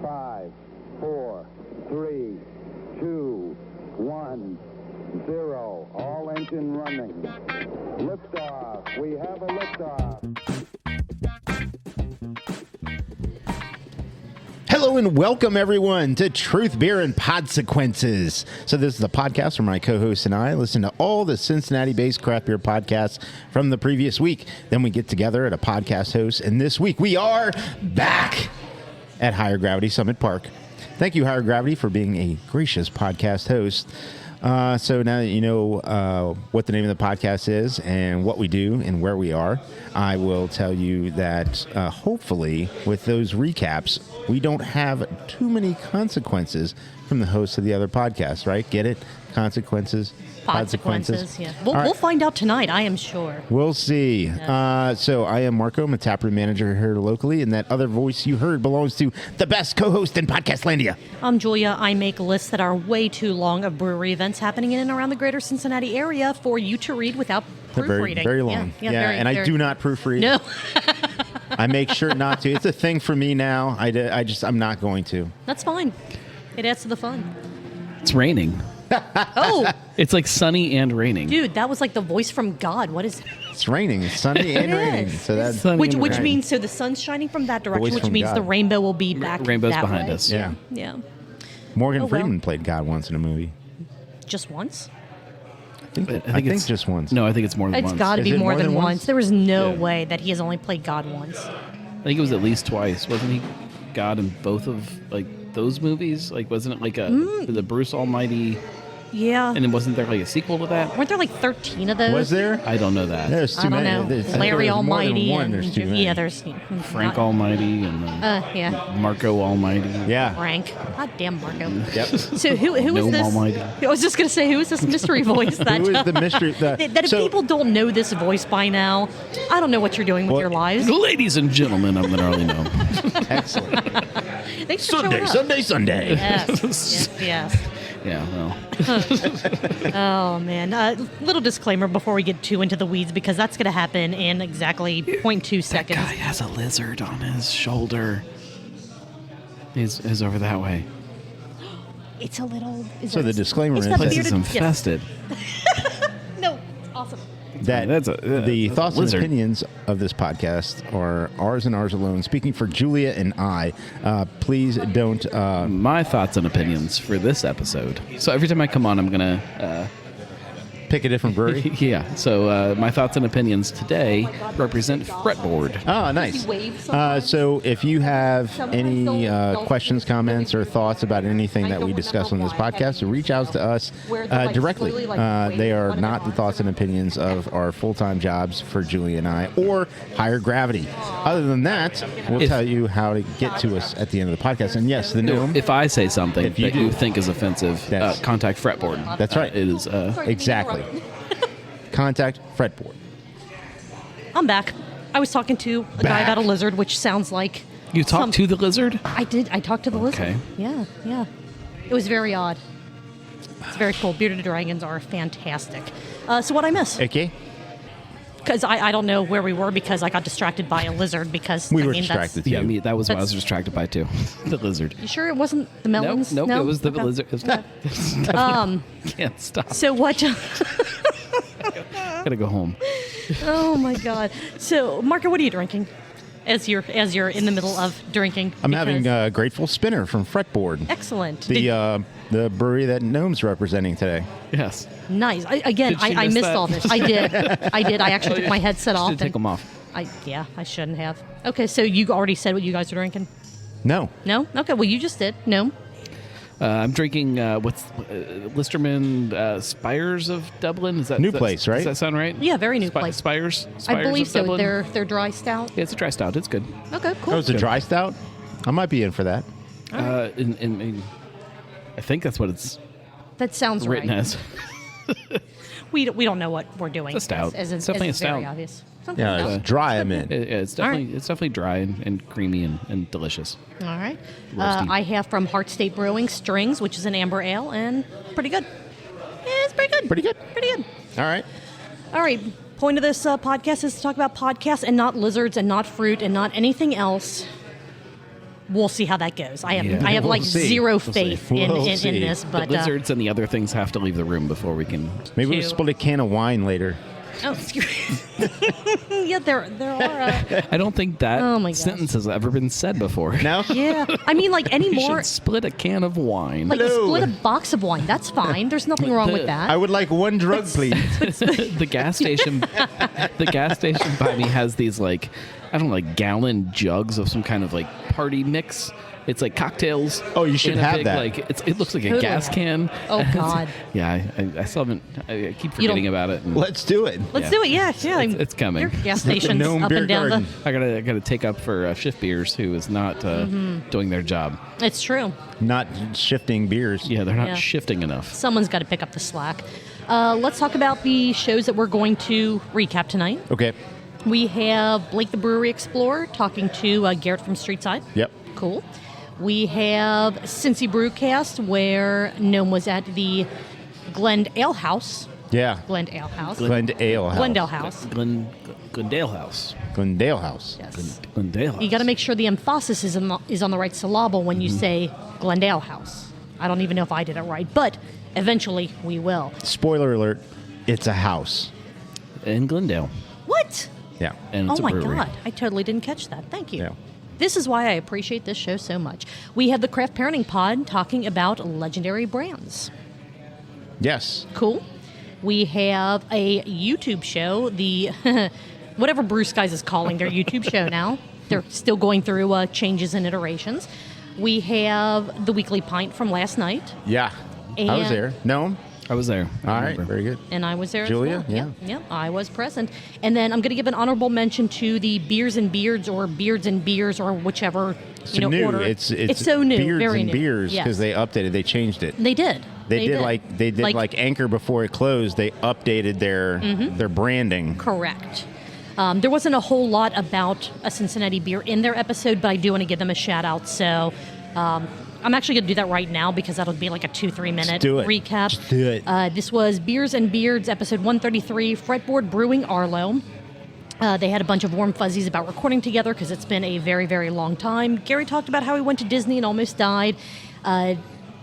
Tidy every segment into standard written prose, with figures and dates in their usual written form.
5, 4, 3, 2, 1, 0. All engine running. Liftoff. We have a liftoff. Hello and welcome everyone to Truth, Beer, and Podsequences. So this is a podcast where my co-host and I listen to all the Cincinnati-based craft beer podcasts from the previous week. Then we get together at a podcast host, and this week we are back at Higher Gravity Summit Park. Thank you, Higher Gravity, for being a gracious podcast host. So now that you know what the name of the podcast is and what we do and where we are, I will tell you that hopefully with those recaps, we don't have too many consequences from the hosts of the other podcasts, right? Get it? Consequences? Podsequences, yeah. We'll find out tonight, I am sure. We'll see. So I am Marco. I'm a taproom manager here locally, and that other voice you heard belongs to the best co-host in Podcastlandia. I'm Julia. I make lists that are way too long of brewery events happening in and around the greater Cincinnati area for you to read without proofreading. Very long. I do not proofread. No. I make sure not to. It's a thing for me now. I'm not going to. That's fine. It adds to the fun. It's raining. Oh, It's like sunny and raining. dude, that was like the voice from God. What is It's raining. It's sunny and It raining. is. So that's Sunny which and raining. means so the sun's shining from that direction, Voice which from means God. the rainbow will be back. Rainbow's that behind way. us. Yeah. Yeah. Morgan Oh, well. Freeman played God once in a movie. Just once? I think it's just once. No, I think it's more than It's once. got to Is be it more than once. once? There was no Yeah. way that he has only played God once. I think it was at least twice. Wasn't he God in both of like those movies? Like, wasn't it like the Bruce Almighty? Yeah. And then wasn't there like a sequel to that? Weren't there like 13 of those? Was there? I don't know that. There's too I don't many. know. There's- Larry there's more than Almighty one. and There's too many. yeah, there's Frank not- Almighty and yeah, Marco Almighty. Yeah. Frank. God damn Marco. Yep. So who is Gnome this? Almighty. I was just gonna say, who is this mystery voice that Who is the mystery? that if people don't know this voice by now, I don't know what you're doing with Well, your lives. Ladies and gentlemen, I'm the Gnarly Gnome. Excellent. Thanks for showing up. Sunday. Yes, yes. Yeah, well, Oh man. Little disclaimer before we get too into the weeds, because that's gonna happen in exactly 0.2 that seconds. guy has a lizard on his shoulder. He's over that way. It's a little. So the disclaimer it's is that that Place is bearded- yes. infested. No, awesome. that That's a the thoughts lizard. and opinions of this podcast are ours and ours alone. Speaking for Julia and I, please don't. My thoughts and opinions for this episode. So every time I come on, I'm gonna Pick a different brewery. yeah. So my thoughts and opinions today represent fretboard. Oh, nice. He waves sometimes. So if you have Sometimes any don't questions, comments, or thoughts about anything that we discuss on this podcast, reach out to us Where they're, like, directly. slowly, like, They are waving not the one thoughts and opinions of our full-time jobs for Julie and I, or Higher Gravity. Other than that, we'll If- tell you how to get to us at the end of the podcast. And yes, the gnome. If I say something If you that do. you think is offensive, That's- contact fretboard. That's right. It is. Exactly. Contact Fretboard. I'm back. I was talking to a guy Back. about a lizard, which sounds like You talked to the lizard? I did. I talked to the lizard. Okay. Yeah, yeah. It was very odd. It's very cool. Bearded dragons are fantastic. So what I miss? Okay. Because I don't know where we were because I got distracted by a lizard because We I were mean, distracted. Yeah, me. That was what I was That's- distracted by too. The lizard. You sure it wasn't the melons? Nope. No? It was the Okay. lizard. It was can't stop. So what? Gotta go home. Oh my God. So Marco, what are you drinking? As you're in the middle of drinking. I'm having Because- a Grateful Spinner from Fretboard. Excellent. The brewery that Gnome's representing today. Yes. Nice. Did she I miss missed that? all this. I did. I actually took my headset off. Should take and- them off. I shouldn't have. Okay, so you already said what you guys are drinking? No. No? Okay, well, you just did. No? I'm drinking Listerman Spires of Dublin. Is that New does- place, right? Does that sound right? Yeah, very new place. Spires. I believe of so. Dublin? They're dry stout. Yeah, it's a dry stout. It's good. Okay, cool. Oh, it's a dry stout? I might be in for that. I think that's what it's That sounds written right. as. We don't know what we're doing. It's a stout. As It's definitely as a very stout. obvious. Yeah, it's dry, I'm in. It's All right. definitely dry and creamy and delicious. All right. Roasty. I have from Heart State Brewing Strings, which is an amber ale, and pretty good. Yeah, it's pretty good. Pretty good. Pretty good. All right. All right. Point of this podcast is to talk about podcasts and not lizards and not fruit and not anything else we'll see how that goes. I have Yeah. I have We'll like see. zero We'll see. faith We'll in see. this, The but lizards and the other things have to leave the room before we can. Maybe we'll Cute. split a can of wine later. oh, yeah, there are. I don't think that Oh my gosh. sentence has ever been said before. No? Yeah, I mean, like We anymore. should split a can of wine. Like Hello. split a box of wine. That's fine. There's nothing wrong with that. I would like one drug, please. the gas station by me has these like, I don't know, like gallon jugs of some kind of like party mix. It's like cocktails. Oh, you should in a have big, that. Like it looks like a Totally. gas can. Oh, God. Yeah, I still haven't. I keep You don't- forgetting about it. And Let's do it. Let's yeah. do it. Yeah, yeah. It's coming. Your gas station's Gnome up Beer and down Garden. I gotta take up for Shift Beers, who is not doing their job. It's true. Not shifting beers. Yeah, they're not Yeah. shifting enough. Someone's got to pick up the slack. Let's talk about the shows that we're going to recap tonight. Okay. We have Blake the Brewery Explorer talking to Garrett from Streetside. Yep. Cool. We have Cincy Brewcast, where Gnome was at the GlendAleHouse. Yeah. GlendAleHouse. GlendAleHouse. GlendAleHouse. GlendAleHouse. GlendAleHouse. Yes. GlendAleHouse. You got to make sure the emphasis is on the right syllable when you say GlendAleHouse. I don't even know if I did it right, but eventually we will. Spoiler alert, it's a house. in Glendale. What? Yeah. And Oh it's a my brewery. God. I totally didn't catch that. Thank you. Yeah. This is why I appreciate this show so much. We have the Craft Parenting Pod talking about legendary brands. Yes. Cool. We have a YouTube show, the whatever Brew Skies is calling their YouTube show now. They're still going through changes and iterations. We have the weekly pint from last night, Yeah. I was And- there. No? I was there. All right. remember. Very good. and I was there Julia? as well. Yeah. Yep, I was present. And then I'm going to give an honorable mention to the Beers and Beards or Beards and Beers or whichever It's new. order. It's so new, Beards very and new. Beers Yes. because they updated. They changed it. They did. They did like Anchor before it closed. They updated their branding. Correct. There wasn't a whole lot about a Cincinnati beer in their episode, but I do want to give them a shout out. So I'm actually going to do that right now because that'll be like a 2-3 minute do it. recap. Just do it. This was Beers and Beards, episode 133, Fretboard Brewing Arlo. They had a bunch of warm fuzzies about recording together because it's been a very, very long time. Gary talked about how he went to Disney and almost died.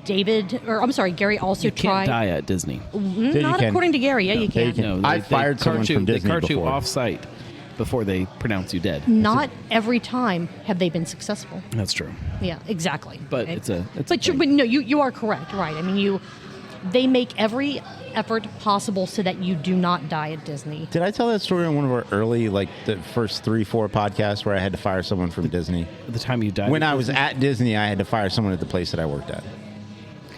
Gary also You can't tried. die at Disney. Yeah, you Not can. according to Gary. Yeah, you Yeah, you can. can. No, I fired someone from Disney They cart you before. off-site before they pronounce you dead. Not every time have they been successful. That's true. Yeah, exactly. But Okay. it's a But thing. no, you are correct, right? I mean, they make every effort possible so that you do not die at Disney. Did I tell that story on one of our early, like the first 3-4 podcasts where I had to fire someone from Disney? At the time you died. When I was at Disney, I had to fire someone at the place that I worked at.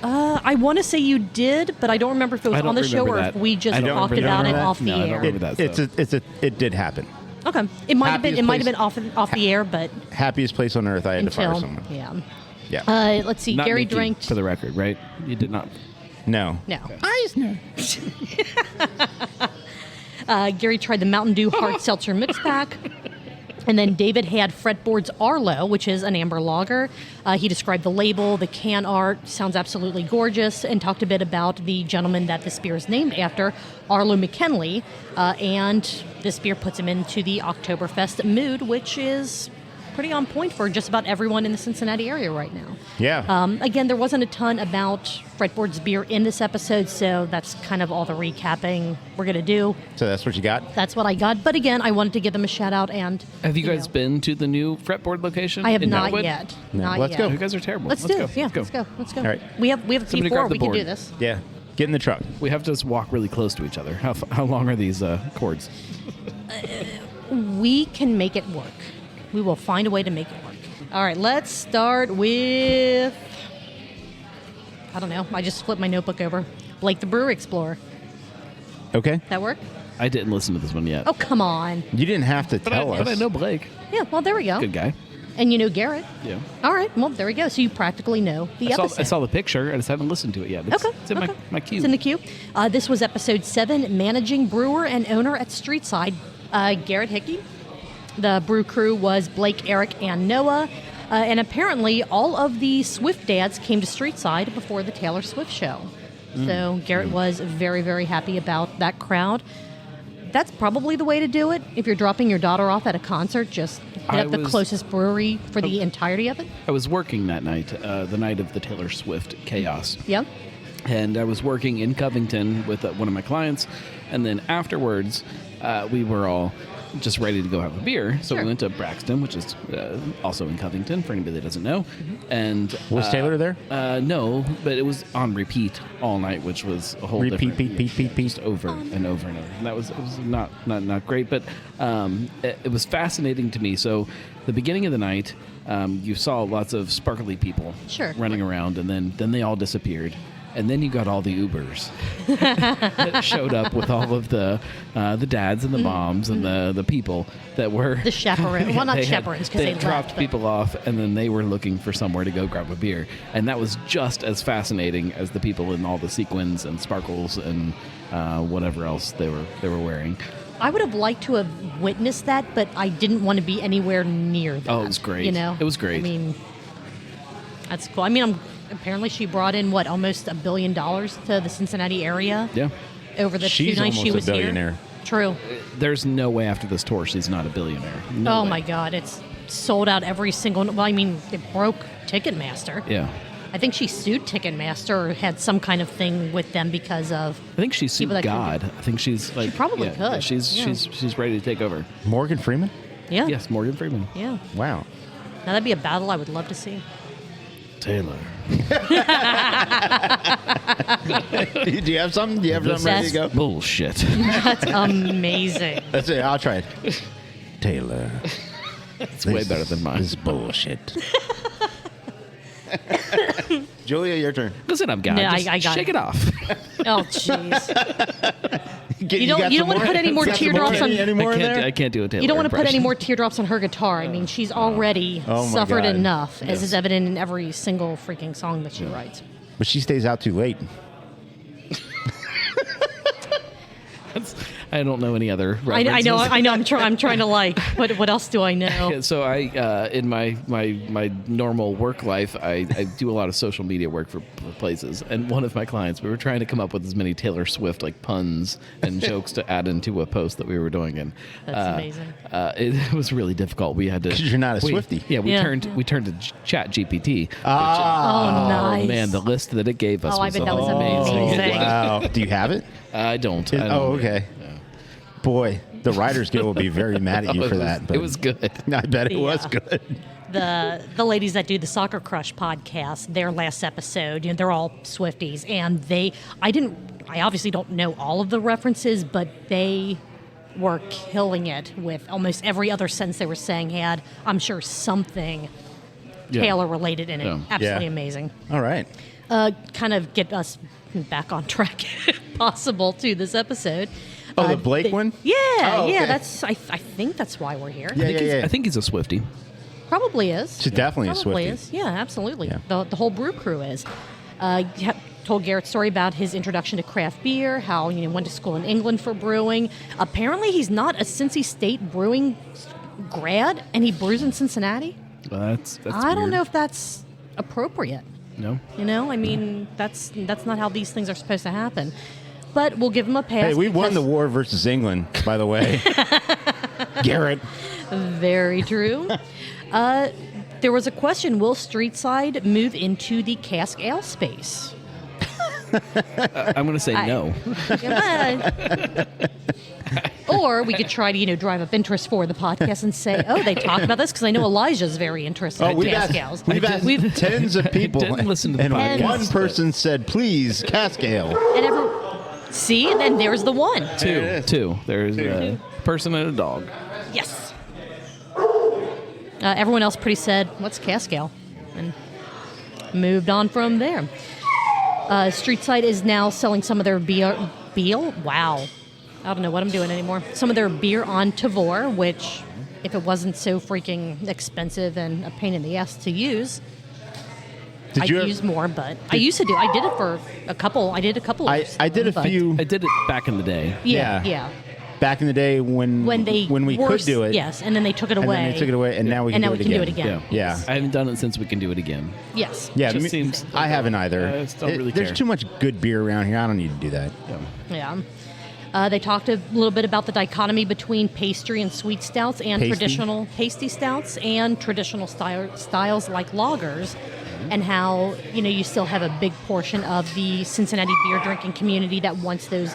I want to say you did, but I don't remember if it was I don't on the show or remember if that. we just I don't talked remember about it that. off the No, I don't air. remember that. It did happen. Okay, it might have been. Happiest It might have place- been off the air, but Happiest place on earth, I had to fire until someone. yeah. Yeah. Let's see. Not Gary Mickey, drank. for the record, right? You did not. No. No. Eisner. Gary tried the Mountain Dew Hard Seltzer Mix Pack. And then David had Fretboard's Arlo, which is an amber lager. He described the label, the can art, sounds absolutely gorgeous, and talked a bit about the gentleman that this beer is named after, Arlo McKinley. And this beer puts him into the Oktoberfest mood, which is pretty on point for just about everyone in the Cincinnati area right now. Yeah. Again, there wasn't a ton about Fretboard's beer in this episode, so that's kind of all the recapping we're going to do. So that's what you got? That's what I got. But again, I wanted to give them a shout out. And Have you guys know, been to the new fretboard location? I have in not Norwood? yet. No. Not Let's yet. go. You guys are terrible. Let's go. do it. Yeah, Let's go. Let's go. All right. We have a Somebody P4. grab the We can board. do this. Yeah. Get in the truck. We have to just walk really close to each other. How long are these cords? We can make it work. We will find a way to make it work. All right, let's start with, I don't know. I just flipped my notebook over. Blake the Brewer Explorer. Okay. That work? I didn't listen to this one yet. Oh, come on. You didn't have to but tell us. I know Blake. Yeah, well, there we go. Good guy. And you know Garrett. Yeah. All right, well, there we go. So you practically know the episode. I saw the picture. I just haven't listened to it yet. It's, Okay. It's in okay. my queue. It's in the queue. This was episode 7, Managing Brewer and Owner at Streetside, Garrett Hickey. The brew crew was Blake, Eric, and Noah. And apparently all of the Swift dads came to Streetside before the Taylor Swift show. So Garrett was very, very happy about that crowd. That's probably the way to do it. If you're dropping your daughter off at a concert, just hit up the closest brewery for the entirety of it. I was working that night, the night of the Taylor Swift chaos. Yep. And I was working in Covington with one of my clients. And then afterwards, we were all just ready to go have a beer. So Sure. we went to Braxton, which is also in Covington, for anybody that doesn't know. And Was Taylor there? No, but it was on repeat all night, which was a whole different... Repeat. Just over and over and over. And it was not great, but it was fascinating to me. So the beginning of the night, you saw lots of sparkly people Sure. running around, and then they all disappeared. And then you got all the Ubers that showed up with all of the dads and the moms and the people that were The chaperone. Well, not chaperones, because they dropped left, people off, and then they were looking for somewhere to go grab a beer. And that was just as fascinating as the people in all the sequins and sparkles and whatever else they were wearing. I would have liked to have witnessed that, but I didn't want to be anywhere near that. Oh, it was great. You know? It was great. I mean, that's cool. I mean, apparently she brought in, almost $1 billion to the Cincinnati area Yeah. over the She's 2 nights she almost was a billionaire. here. True. There's no way after this tour she's not a billionaire. No Oh way. my God, it's sold out every single. Well, I mean, it broke Ticketmaster. Yeah. I think she sued Ticketmaster or had some kind of thing with them because of. I think she sued People that God. I think she's like... probably yeah, could. She's ready to take over. Morgan Freeman? Yeah. Yes, Morgan Freeman. Yeah. Wow. Now that'd be a battle I would love to see. Taylor. Do you have something? Do you have something ready to go? Bullshit. That's amazing. That's it. I'll try it. Taylor. It's way better than mine. This is bullshit. Julia, your turn. Listen up, guys. No, Just I got shake it. it off. Oh, jeez. You got don't some want to put any more got some teardrops on. Any more in there? I can't do a Taylor You don't want to put any impression. more teardrops on her guitar. I mean, she's already Oh my suffered God. enough, as Yes. is evident in every single freaking song that she writes. But she stays out too late. I don't know any other I references. know. I'm trying to like. What else do I know? So I, in my normal work life, I do a lot of social media work for places. And one of my clients, we were trying to come up with as many Taylor Swift like puns and jokes to add into a post that we were doing. And That's amazing. It was really difficult. We had to 'Cause you're not a Swiftie. Yeah, we Yeah. turned to Chat GPT. Oh, nice. Man, the list that it gave us Oh, I was bet that was amazing. amazing. Wow. Do you have it? I don't. I don't. Oh, okay. Boy, the Writers Guild will be very mad at you for that. But It was good. I bet it was Yeah. good. The ladies that do the Soccer Crush podcast, their last episode, they're all Swifties, and I obviously don't know all of the references, but they were killing it with almost every other sentence they were saying had, I'm sure, something Yeah. Taylor related in it. Yeah. Absolutely Yeah. amazing. All right. Kind of get us back on track, if possible, to this episode. Oh, the Blake one? Yeah, Oh, okay. yeah. That's I think that's why we're here. Yeah. I think he's a Swiftie. Probably is. She's definitely a Probably Swiftie. is. Yeah, absolutely. Yeah. The whole brew crew is. Told Garrett's story about his introduction to craft beer, how went to school in England for brewing. Apparently, he's not a Cincy State brewing grad, and he brews in Cincinnati. Well, that's I don't weird. know if that's appropriate. No. I mean, that's not how these things are supposed to happen. But we'll give him a pass. Hey, we won because- the war versus England, by the way. Garrett. Very true. There was a question: will Streetside move into the cask ale space? I'm going to say no. Or we could try to, drive up interest for the podcast and say, oh, they talk about this because I know Elijah's very interested in We've cask asked, ales. we've tens of people. didn't listen to the and podcast, one but- person said, please, cask ale. And see, and then there's the one. Two. There's a person and a dog. Yes. Everyone else pretty said, what's cask ale? And moved on from there. Streetside is now selling some of their beer. Wow. I don't know what I'm doing anymore. Some of their beer on Tavour, which, if it wasn't so freaking expensive and a pain in the ass to use, I'd use more. But I used to do. I did it for a couple. I did a couple. I did a but- few I did it back in the day. Yeah. back in the day when we were- could do it. Yes, and then they took it And away. then they took it away, and now we can, And now do, we it can do again. it again. Yeah. I haven't done it since we can do it again. Yes. Yeah, Just seems- I haven't either. I just don't really There's care. too much good beer around here. I don't need to do that. Yeah. They talked a little bit about the dichotomy between pastry and sweet stouts and traditional pasty stouts and traditional styles like lagers, and how, you still have a big portion of the Cincinnati beer drinking community that wants those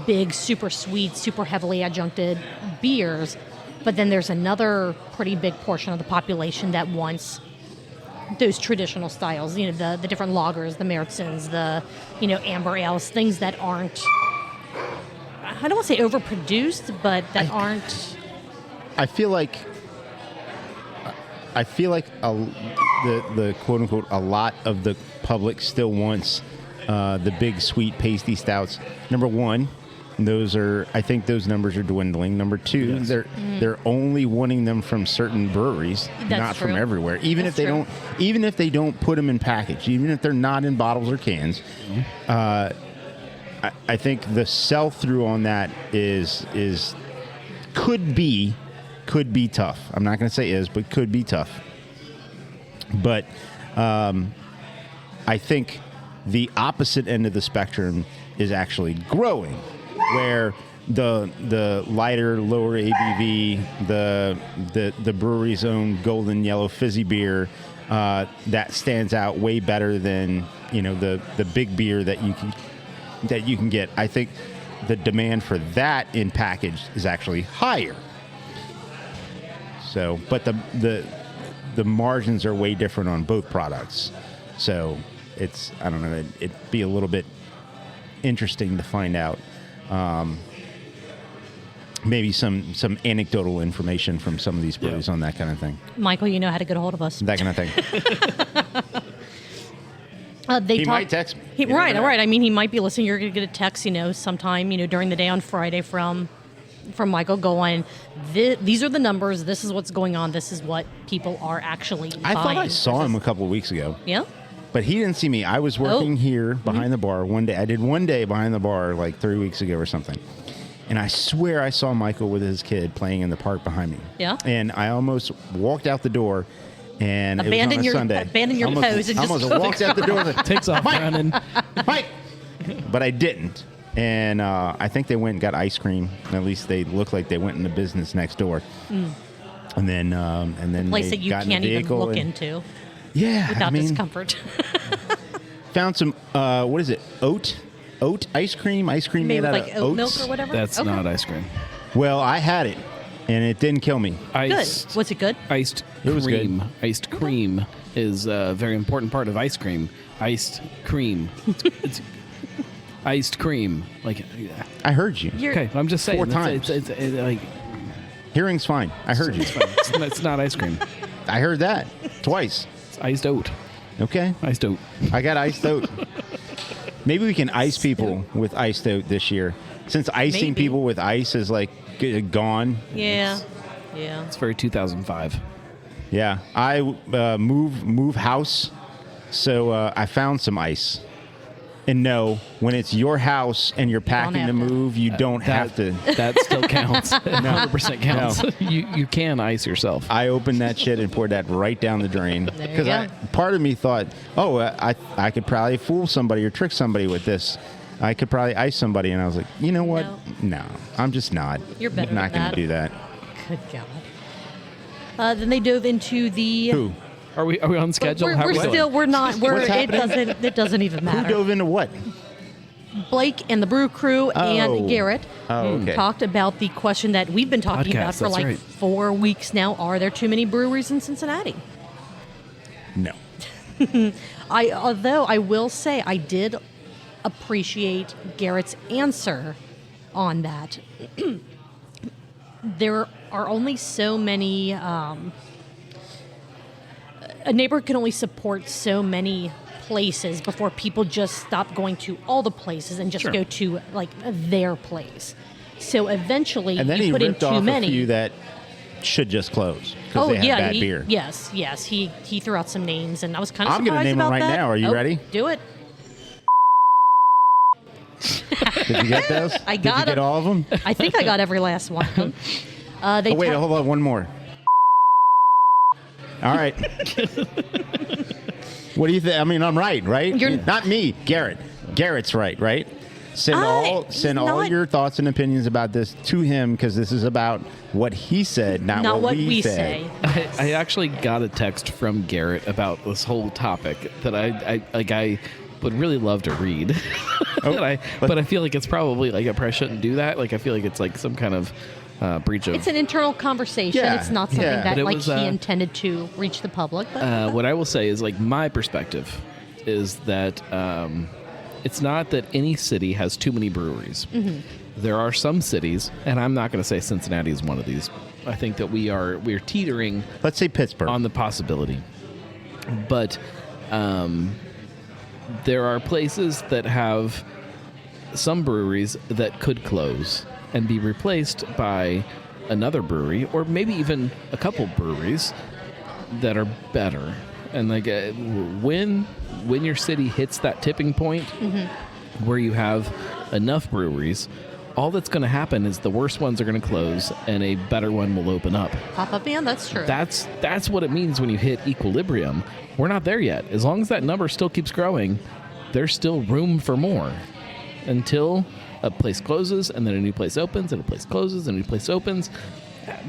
big, super sweet, super heavily adjuncted beers. But then there's another pretty big portion of the population that wants those traditional styles, the different lagers, the Märtzens, the, amber ales, things that aren't, I don't want to say overproduced, but that aren't. I feel like the quote unquote a lot of the public still wants the big sweet pasty stouts. Number one, I think those numbers are dwindling. Number two, yes. They're only wanting them from certain breweries, not from everywhere. Even if they don't put them in package, even if they're not in bottles or cans. I think the sell through on that could be tough. I'm not going to say is, but could be tough. But I think the opposite end of the spectrum is actually growing, where the lighter, lower ABV, the brewery's own golden yellow fizzy beer that stands out way better than the big beer that you can get. I think the demand for that in package is actually higher. So, but the margins are way different on both products. So I don't know, it'd be a little bit interesting to find out. Maybe some anecdotal information from some of these breweries on that kind of thing. Michael, you know how to get a hold of us. That kind of thing. He might text me. Right. I mean, he might be listening. You're going to get a text, sometime, during the day on Friday from Michael going, these are the numbers. This is what's going on. This is what people are actually buying. I thought I saw him a couple of weeks ago. Yeah. But he didn't see me. I was working here behind the bar one day. I did one day behind the bar like 3 weeks ago or something. And I swear I saw Michael with his kid playing in the park behind me. Yeah. And I almost walked out the door. And abandon it was on a Sunday. Abandon your pose and almost walked out the door and takes off running. Mike! But I didn't. And I think they went and got ice cream. At least they looked like they went into business next door. And then a place that you can't even look into. Yeah, without discomfort. Found some what is it? Oat ice cream made out like of oat oats. milk or whatever. That's not ice cream. Well, I had it, and it didn't kill me. Good. Was it good? Iced cream. It was good. Iced cream is a very important part of ice cream. Iced cream. It's iced cream. Like, I heard you. Okay, I'm just saying. 4 times. It's like hearing's fine. I heard you. It's not ice cream. I heard that twice. It's iced oat. Okay. Iced oat. I got iced oat. Maybe we can ice people with iced oat this year, since icing people with ice is like gone. Yeah. It's very 2005. Yeah, I move house, so I found some ice. And no, when it's your house and you're packing to move, you don't have to. That still counts. 100% counts. No. You can ice yourself. I opened that shit and poured that right down the drain. Because part of me thought, I could probably fool somebody or trick somebody with this. I could probably ice somebody. And I was like, you know what? No, I'm just not. You're better I'm not going to do that. Good God. Then they dove into the... Who? Are we on schedule? We're not. It doesn't even matter. Who dove into what? Blake and the Brew crew and Garrett talked about the question that we've been talking about for 4 weeks now. Are there too many breweries in Cincinnati? No. Although I will say I did appreciate Garrett's answer on that. There are only so many... a neighborhood can only support so many places before people just stop going to all the places and just go to like their place. So eventually, and then you put in too many. A few that should just close because they have bad beer. Yes. He threw out some names, and I was kind of I'm surprised going to name about them right that. now. Are you ready? Do it. Did you get those? I got Did you get all of them? I think I got every last one of them. Hold on, one more. All right. What do you think? I mean, I'm right? You're not me, Garrett. Garrett's right? Send all not- your thoughts and opinions about this to him, because this is about what he said, not what we say. I actually got a text from Garrett about this whole topic that I would really love to read. But I feel like it's probably like I probably shouldn't do that. Like I feel like it's like some kind of breach of. It's an internal conversation. Yeah, It's not something yeah. that But it like was, he intended to reach the public. But What I will say is like my perspective is that it's not that any city has too many breweries. Mm-hmm. There are some cities, and I'm not going to say Cincinnati is one of these. I think that we're teetering Let's say Pittsburgh. on the possibility, but there are places that have some breweries that could close and be replaced by another brewery, or maybe even a couple breweries that are better. And like when your city hits that tipping point where you have enough breweries, all that's going to happen is the worst ones are going to close and a better one will open up. pop-up band, that's true. That's what it means when you hit equilibrium. We're not there yet. As long as that number still keeps growing, there's still room for more until a place closes and then a new place opens and a place closes and a new place opens.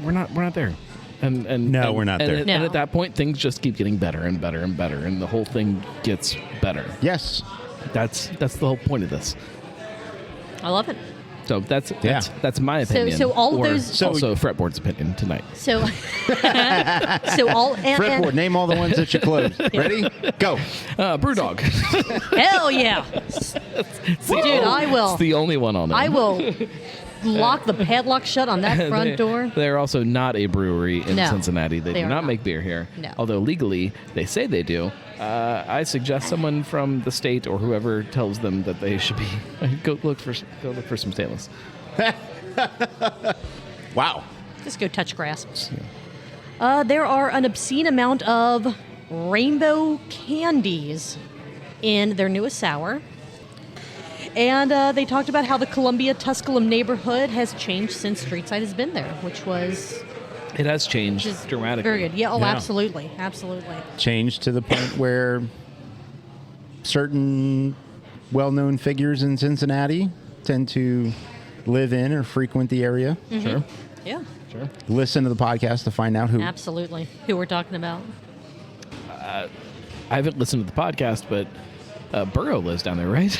We're not there. And No, we're not there. And No. at that point, things just keep getting better and better and better, and the whole thing gets better. Yes. That's the whole point of this. I love it. So that's my So- opinion. so all of or those- also Fretboard's opinion tonight. So, all Fretboard, name all the ones that you closed. Ready? Go. Brewdog. hell yeah, dude! I will. It's the only one on there. I will lock the padlock shut on that front door. They're also not a brewery in No, Cincinnati. They they do are not not. make beer here. No. Although legally they say they do. I suggest someone from the state or whoever tells them that they should be go look for some stainless. Wow. Just go touch grass. There are an obscene amount of rainbow candies in their newest sour. And they talked about how the Columbia-Tusculum neighborhood has changed since Streetside has been there, which was It has changed just dramatically. very good. Yeah, Yeah. absolutely. Changed to the point where certain well-known figures in Cincinnati tend to live in or frequent the area. Sure. Yeah, Sure. Listen to the podcast to find out who. absolutely. Who we're talking about. I haven't listened to the podcast, but Burrow lives down there, right?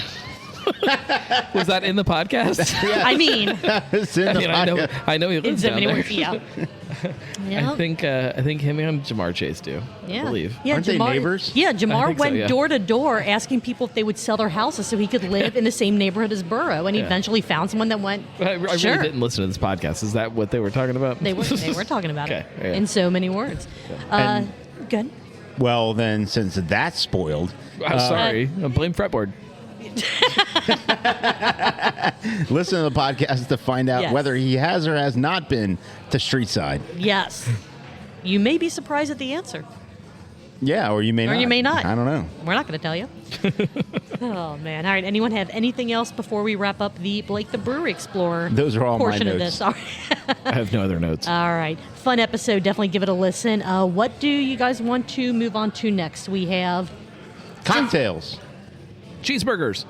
Was that in the podcast? I mean, It's in the podcast. I know he in lives so down many there. words. Yeah. Yeah. I think him and Jamar Chase do. Yeah. I believe. Yeah, Aren't they Jamar, neighbors? Yeah, I Jamar think so, went yeah. door to door asking people if they would sell their houses so he could live in the same neighborhood as Burrow, and he Yeah. eventually found someone that went. I sure. really didn't listen to this podcast. Is that what they were talking about? They were talking about Okay, it yeah. in so many words. And- Good. Well, then, since that's spoiled, I'm sorry. Blame Fretboard. listen to the podcast to find out Yes. whether he has or has not been to Streetside. Yes. You may be surprised at the answer. Yeah, or you may Or not. you may not. I don't know. We're not going to tell you. Oh, man. All right. Anyone have anything else before we wrap up the Blake the Brewery Explorer Those are all my portion of notes. this? All right. I have no other notes. All right. Fun episode. Definitely give it a listen. What do you guys want to move on to next? We have Cocktails. Cheeseburgers.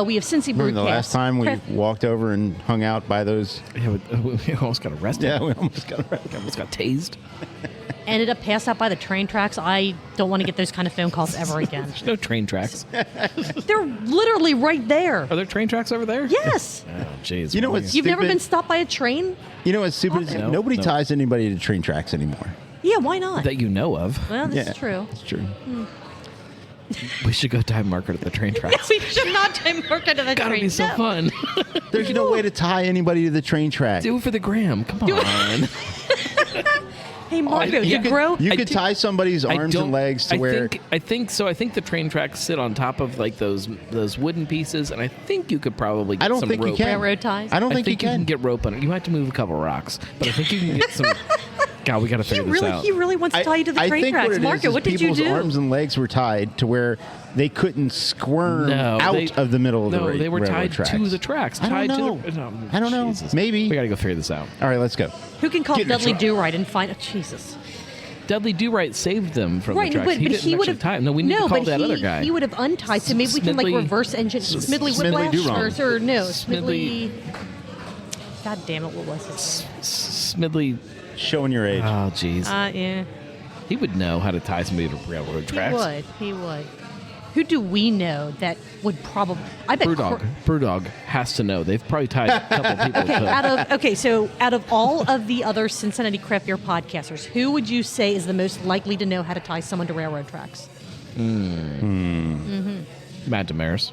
we have Cincy Brewcast. Remember the last time we walked over and hung out by those? Yeah, we almost got arrested. Yeah, we almost got around. We almost got tased. Ended up passed out by the train tracks. I don't want to get those kind of phone calls ever again. There's no train tracks. They're literally right there. Are there train tracks over there? Yes. Oh, jeez. You know what's You've never stupid? been stopped by a train? You know what's stupid? No, Nobody no. ties anybody to train tracks anymore. Yeah, why not? that you know of? Well, this Yeah, is true. It's true. We should go time marker at the train tracks. We should not time work into the Gotta train. be so No. fun. There's no way to tie anybody to the train track. Do it for the gram. Come on. Hey, Margo, you to could- grow. You I could do- tie somebody's arms and legs to where. I think so. I think the train tracks sit on top of like those wooden pieces, and I think you could probably get I don't some think you rope. can. Railroad ties? I don't I think, think you you can. can get rope on it. You might have to move a couple rocks, but I think you can get some. God, we got to He figure this out. really wants to tie you to the I train think tracks. what it Margo, is what did you people's do? arms and legs were tied to where they couldn't squirm No, out they- of the middle of the No, they were railroad tied tracks. to the tracks. I don't tied know. To the, I don't know. Jesus. Maybe. We got to go figure this out. All right, let's go. Who can call Get in the Dudley truck. Do Right and find? Oh, Jesus. Dudley Do-Right saved them from Right, the tracks. but he would have tie them. No, we need to call that other guy. He would have untied. So maybe we can like Smidley- reverse engine Smidley Smidley Whiplash Do-Wrong. or no Smidley- God damn it! What was it? Smidley. Showing your age. Oh, jeez. Yeah. He would know how to tie somebody to railroad tracks. He would. Who do we know that would probably? I bet. Brewdog has to know. They've probably tied a couple people to. So out of all of the other Cincinnati craft beer podcasters, who would you say is the most likely to know how to tie someone to railroad tracks? Matt Damaris.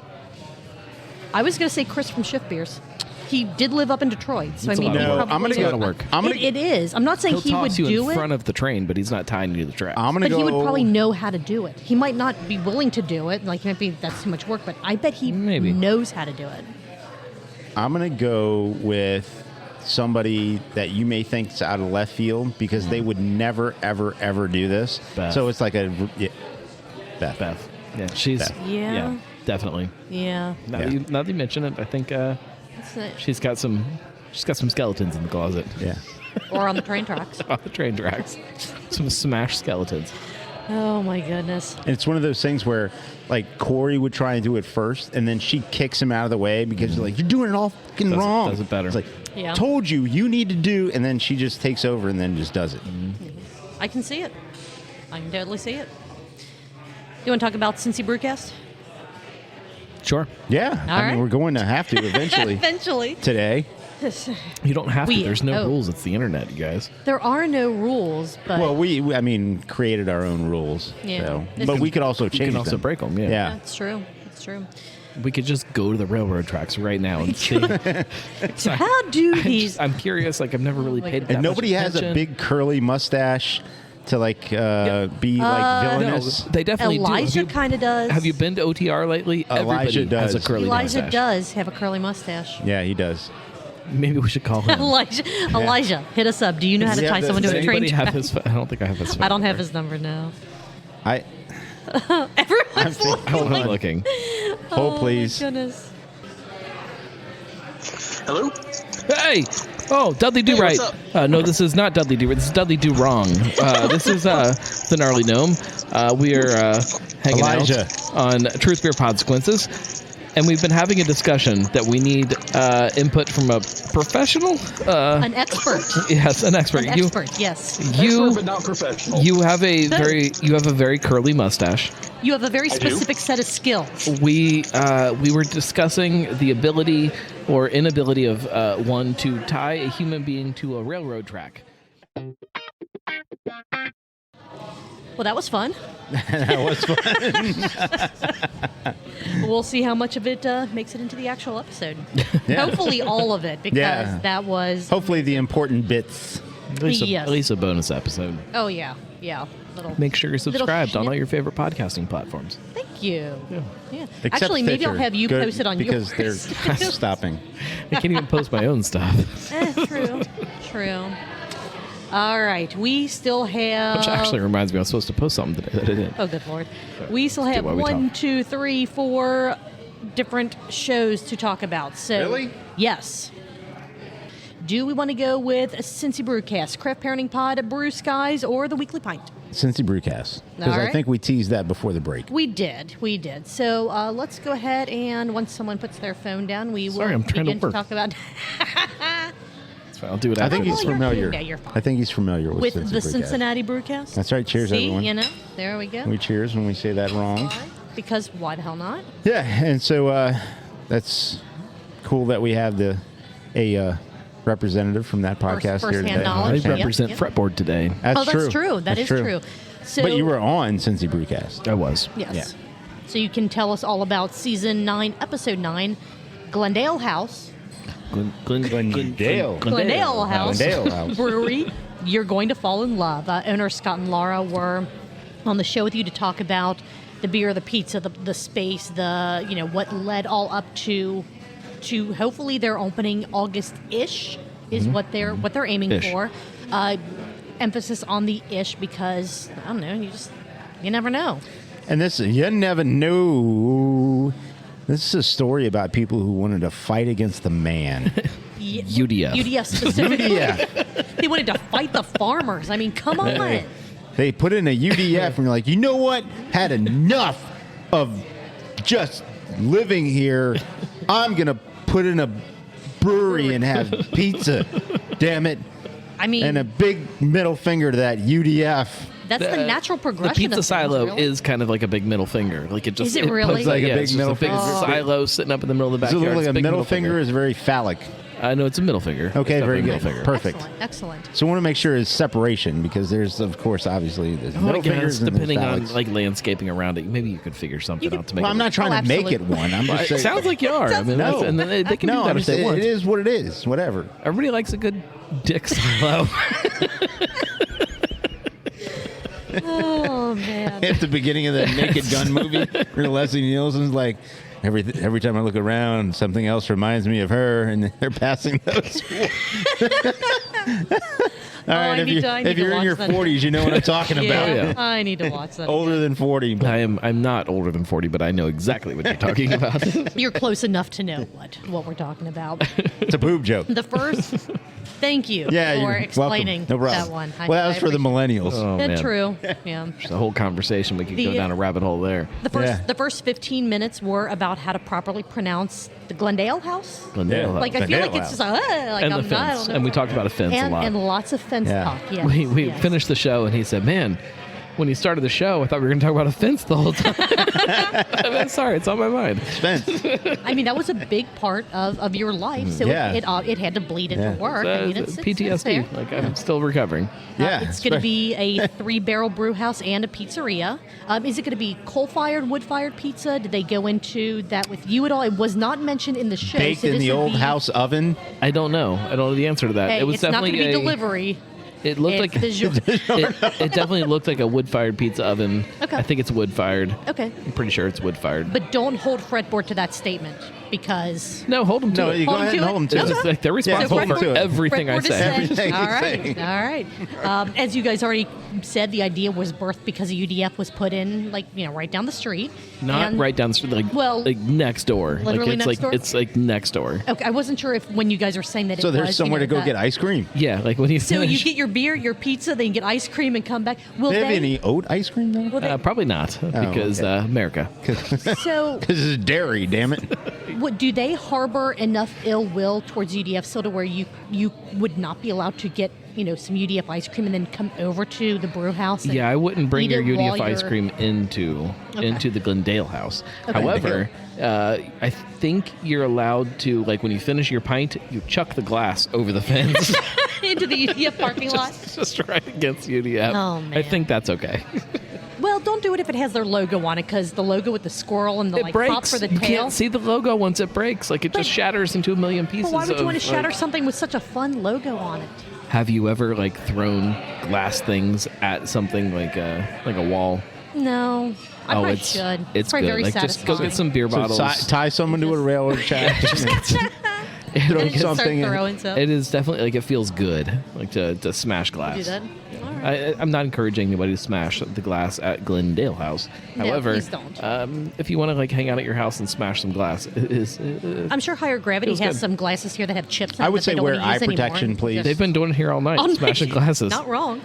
I was going to say Chris from Shift Beers. He did live up in Detroit, so It's I a mean, lot of he work. probably I'm gonna would. go to work. It is. I'm not saying He'll he would toss you do in it. front of the train, but he's not tying you to the tracks. I'm gonna But go. he would probably know how to do it. He might not be willing to do it. Like, maybe that's too much work, but I bet he Maybe. knows how to do it. I'm gonna go with somebody that you may think is out of left field because they would never, ever, ever do this. Beth. So it's like Beth. Beth. Yeah, she's. Yeah. Yeah, definitely. Yeah. Now, Yeah. that you mention it, I think That's it. she's got some skeletons in the closet. Yeah. Or on the train tracks. On the train tracks. Some smashed skeletons. Oh, my goodness. And it's one of those things where, like, Corey would try and do it first, and then she kicks him out of the way because you're like, you're doing it all fucking wrong. Does it better. It's like, Yeah. told you need to do, and then she just takes over and then just does it. I can see it. I can totally see it. You want to talk about Cincy Brewcast? Sure. Yeah. All I mean, right. we're going to have to eventually Eventually. today. You don't have to. There's no oh. rules. It's the internet, you guys. There are no rules, but Well, I mean, created our own rules. Yeah. So. It's- But we could also You change can also them. break them. Yeah. Yeah. that's true. That's true. We could just go to the railroad tracks right now and see. So how do these? I'm curious. Like I've never really my paid. God. That And nobody much has a attention. big curly mustache to like be like No, villainous. they definitely Elijah do. kind of does. Have you been to OTR lately? Elijah Everybody has a does. curly Elijah mustache. does have a curly mustache. Yeah, he does. Maybe we should call him. Elijah, hit us up. Do you know how to Yeah, tie does someone to Does a train anybody have track? his? I don't think I have his. I don't have his number now. I Everyone's thinking- looking. I'm looking. hold please. Oh, my goodness. Hello? Hey! Oh, Dudley Do Right. what's No, this is not Dudley Do Right. This is Dudley Do Wrong. This is the Gnarly Gnome. We are hanging Elijah. out on Truth Beer Consequences. And we've been having a discussion that we need input from a professional. An expert. Yes, an expert. An expert. Yes. You, but not professional. you have a very curly mustache. You have a very do. specific set of skills. We were discussing the ability or inability of one to tie a human being to a railroad track. Well, that was fun. That was fun. We'll see how much of it makes it into the actual episode. Yeah. Hopefully, all of it, because Yeah. that was. Hopefully the important bits. Yes. At least a bonus episode. Oh yeah, yeah. Little. Make sure you're subscribed on all snip- your favorite podcasting platforms. Thank you. Yeah. Except Actually, maybe I'll Stitcher. have you Good, post it on because yours. they're stopping. I can't even post my own stuff. True. True. All right. We still have. Which actually reminds me, I was supposed to post something today that I didn't. Oh, good lord. We still have while we 1, talk. 2, 3, 4 different shows to talk about. So Really? Yes. Do we want to go with a Cincy Brewcast, Craft Parenting Pod, Brew Skies, or the Weekly Pint? Cincy Brewcast. Because All I right. think we teased that before the break. We did. So let's go ahead and once someone puts their phone down, we will Sorry, I'm trying to begin to work. talk about That's fine. I'll do it I after. think he's well, you're familiar. fine. Yeah, you're fine. I think he's familiar with with Cincy the Brewcast. Cincinnati Brewcast. That's right. Cheers, See, everyone. you know, there we go. We cheers when we say that wrong. Why? Because why the hell not? Yeah, and so that's cool that we have a representative from that podcast here First-hand today. knowledge. I Yep, represent yep. Fretboard today. That's That's true. That That's is true. So, But you were on Cincy Brewcast. I was. Yes. Yeah. So you can tell us all about Season 9, Episode 9, GlendAleHouse. GlendAleHouse. GlendAleHouse Brewery. You're going to fall in love. Owner Scott and Laura were on the show with you to talk about the beer, the pizza, the space, what led all up to hopefully their opening August-ish is what they're aiming Ish. for. Emphasis on the ish because I don't know, you never know. And this, you never know. This is a story about people who wanted to fight against the man. UDF. UDF specifically. Yeah. They wanted to fight the farmers. I mean, come on. They put in a UDF and you're like, you know what? Had enough of just living here. I'm going to put in a brewery and have pizza. Damn it. I mean, And a big middle finger to that UDF. that's the natural The progression. pizza of things, silo really. is kind of like a big middle finger. Like it just Is it really? It's like a big it's just middle a big finger. silo sitting up in the middle of the Does it backyard. look like It's a big middle finger is very phallic? No, it's a middle finger. Okay, It's very definitely a good. middle finger. Perfect. Excellent. So I want to make sure it's separation because there's, of course, obviously, there's Well, middle I guess, fingers and there's depending on phallics. like landscaping around it, maybe you could figure something out to make Well, it. I'm not trying to make absolutely. it one. I'm just It saying. sounds like you are. I mean, No. and then they can No, do that I'm if they just- want. it is what it is. Whatever. Everybody likes a good dick silo. Oh man. At the beginning of the Naked Gun movie, where Leslie Nielsen's like, every time I look around, something else reminds me of her, and they're passing those. All right, I need to if you're in watch your that. 40s, you know what I'm talking about. Yeah, I need to watch that. Older than 40. I'm not older than 40, but I know exactly what you're talking about. You're close enough to know what we're talking about. It's a boob joke. The first, thank you Yeah, for you're explaining welcome. No problem. that one. Well, that was for the appreciate millennials. Oh, it. man. True. Yeah. The whole conversation, we could go The- down a rabbit hole there. Yeah. The first 15 minutes were about how to properly pronounce the GlendAleHouse. GlendAleHouse. Like I feel like it's just like and I'm the not. I fence. don't know. And we talked about a fence a lot. And lots of fence Yeah. talk. Yeah. we yes. finished the show, and he said, "Man, when he started the show, I thought we were going to talk about a fence the whole time." I'm sorry, it's on my mind. Spence. I mean, that was a big part of your life, so Yeah. it had to bleed into Yeah. work. I mean, it's PTSD. there. Like I'm still recovering. Yeah. It's going to be a 3-barrel brew house and a pizzeria. Is it going to be coal-fired, wood-fired pizza? Did they go into that with you at all? It was not mentioned in the show. Baked so in this the would old be- house oven. I don't know. I don't know the answer to that. Hey, it was it's not definitely going to be a delivery. It looked It's like visual. it definitely looked like a wood-fired pizza oven. Okay. I think it's wood-fired. Okay. I'm pretty sure it's wood-fired. But don't hold fretboard to that statement because No, hold them to No, it. you go Hold 'em ahead to and it? hold them to It's it. just like they're responsible hold 'em for to it. everything I Fretboard is say. set. Everything All you right, say. all right. As you guys already said, the idea was birthed because a UDF was put in, right down the street. Not And- right down the street, Well, like next door. literally it's next door? It's like next door. Okay, I wasn't sure if when you guys were saying that. So it there's was, somewhere to go that- get ice cream. Yeah, like when you So finish. you get your beer, your pizza, then you get ice cream and come back. Will Do they have they? any oat ice cream though? Will they Probably not because okay. America. so Because it's dairy, damn it. do they harbor enough ill will towards UDF so to where you would not be allowed to get some UDF ice cream and then come over to the brew house? And Yeah, I wouldn't bring eat your it while UDF ice you're- cream into the GlendAleHouse. Okay. However, I think you're allowed to, like, when you finish your pint, you chuck the glass over the fence. into the UDF parking lot. just right against UDF. Oh, man. I think that's okay. Well, don't do it if it has their logo on it, because the logo with the squirrel and the It pop breaks. for the You tail. can't see the logo once it breaks. Like, it just shatters into a million pieces. But why would you want to of, shatter like- something with such a fun logo on it? Have you ever, like, thrown glass things at something like a wall? No, I probably it's should. it's probably good. very like, just go satisfying. get some beer So bottles. tie someone to a railroad track. Throw And just start something in. throwing stuff. It is definitely like it feels good, like to smash glass. Do that. All right. I'm not encouraging anybody to smash the glass at GlendAleHouse. No, However, please don't. If you want to like hang out at your house and smash some glass, it is. I'm sure Higher Gravity Feels has good. some glasses here that have chips in I it would that say they don't wear wanna eye use anymore. protection, please. Just- They've been doing it here all night, all smashing night. glasses. Not wrong.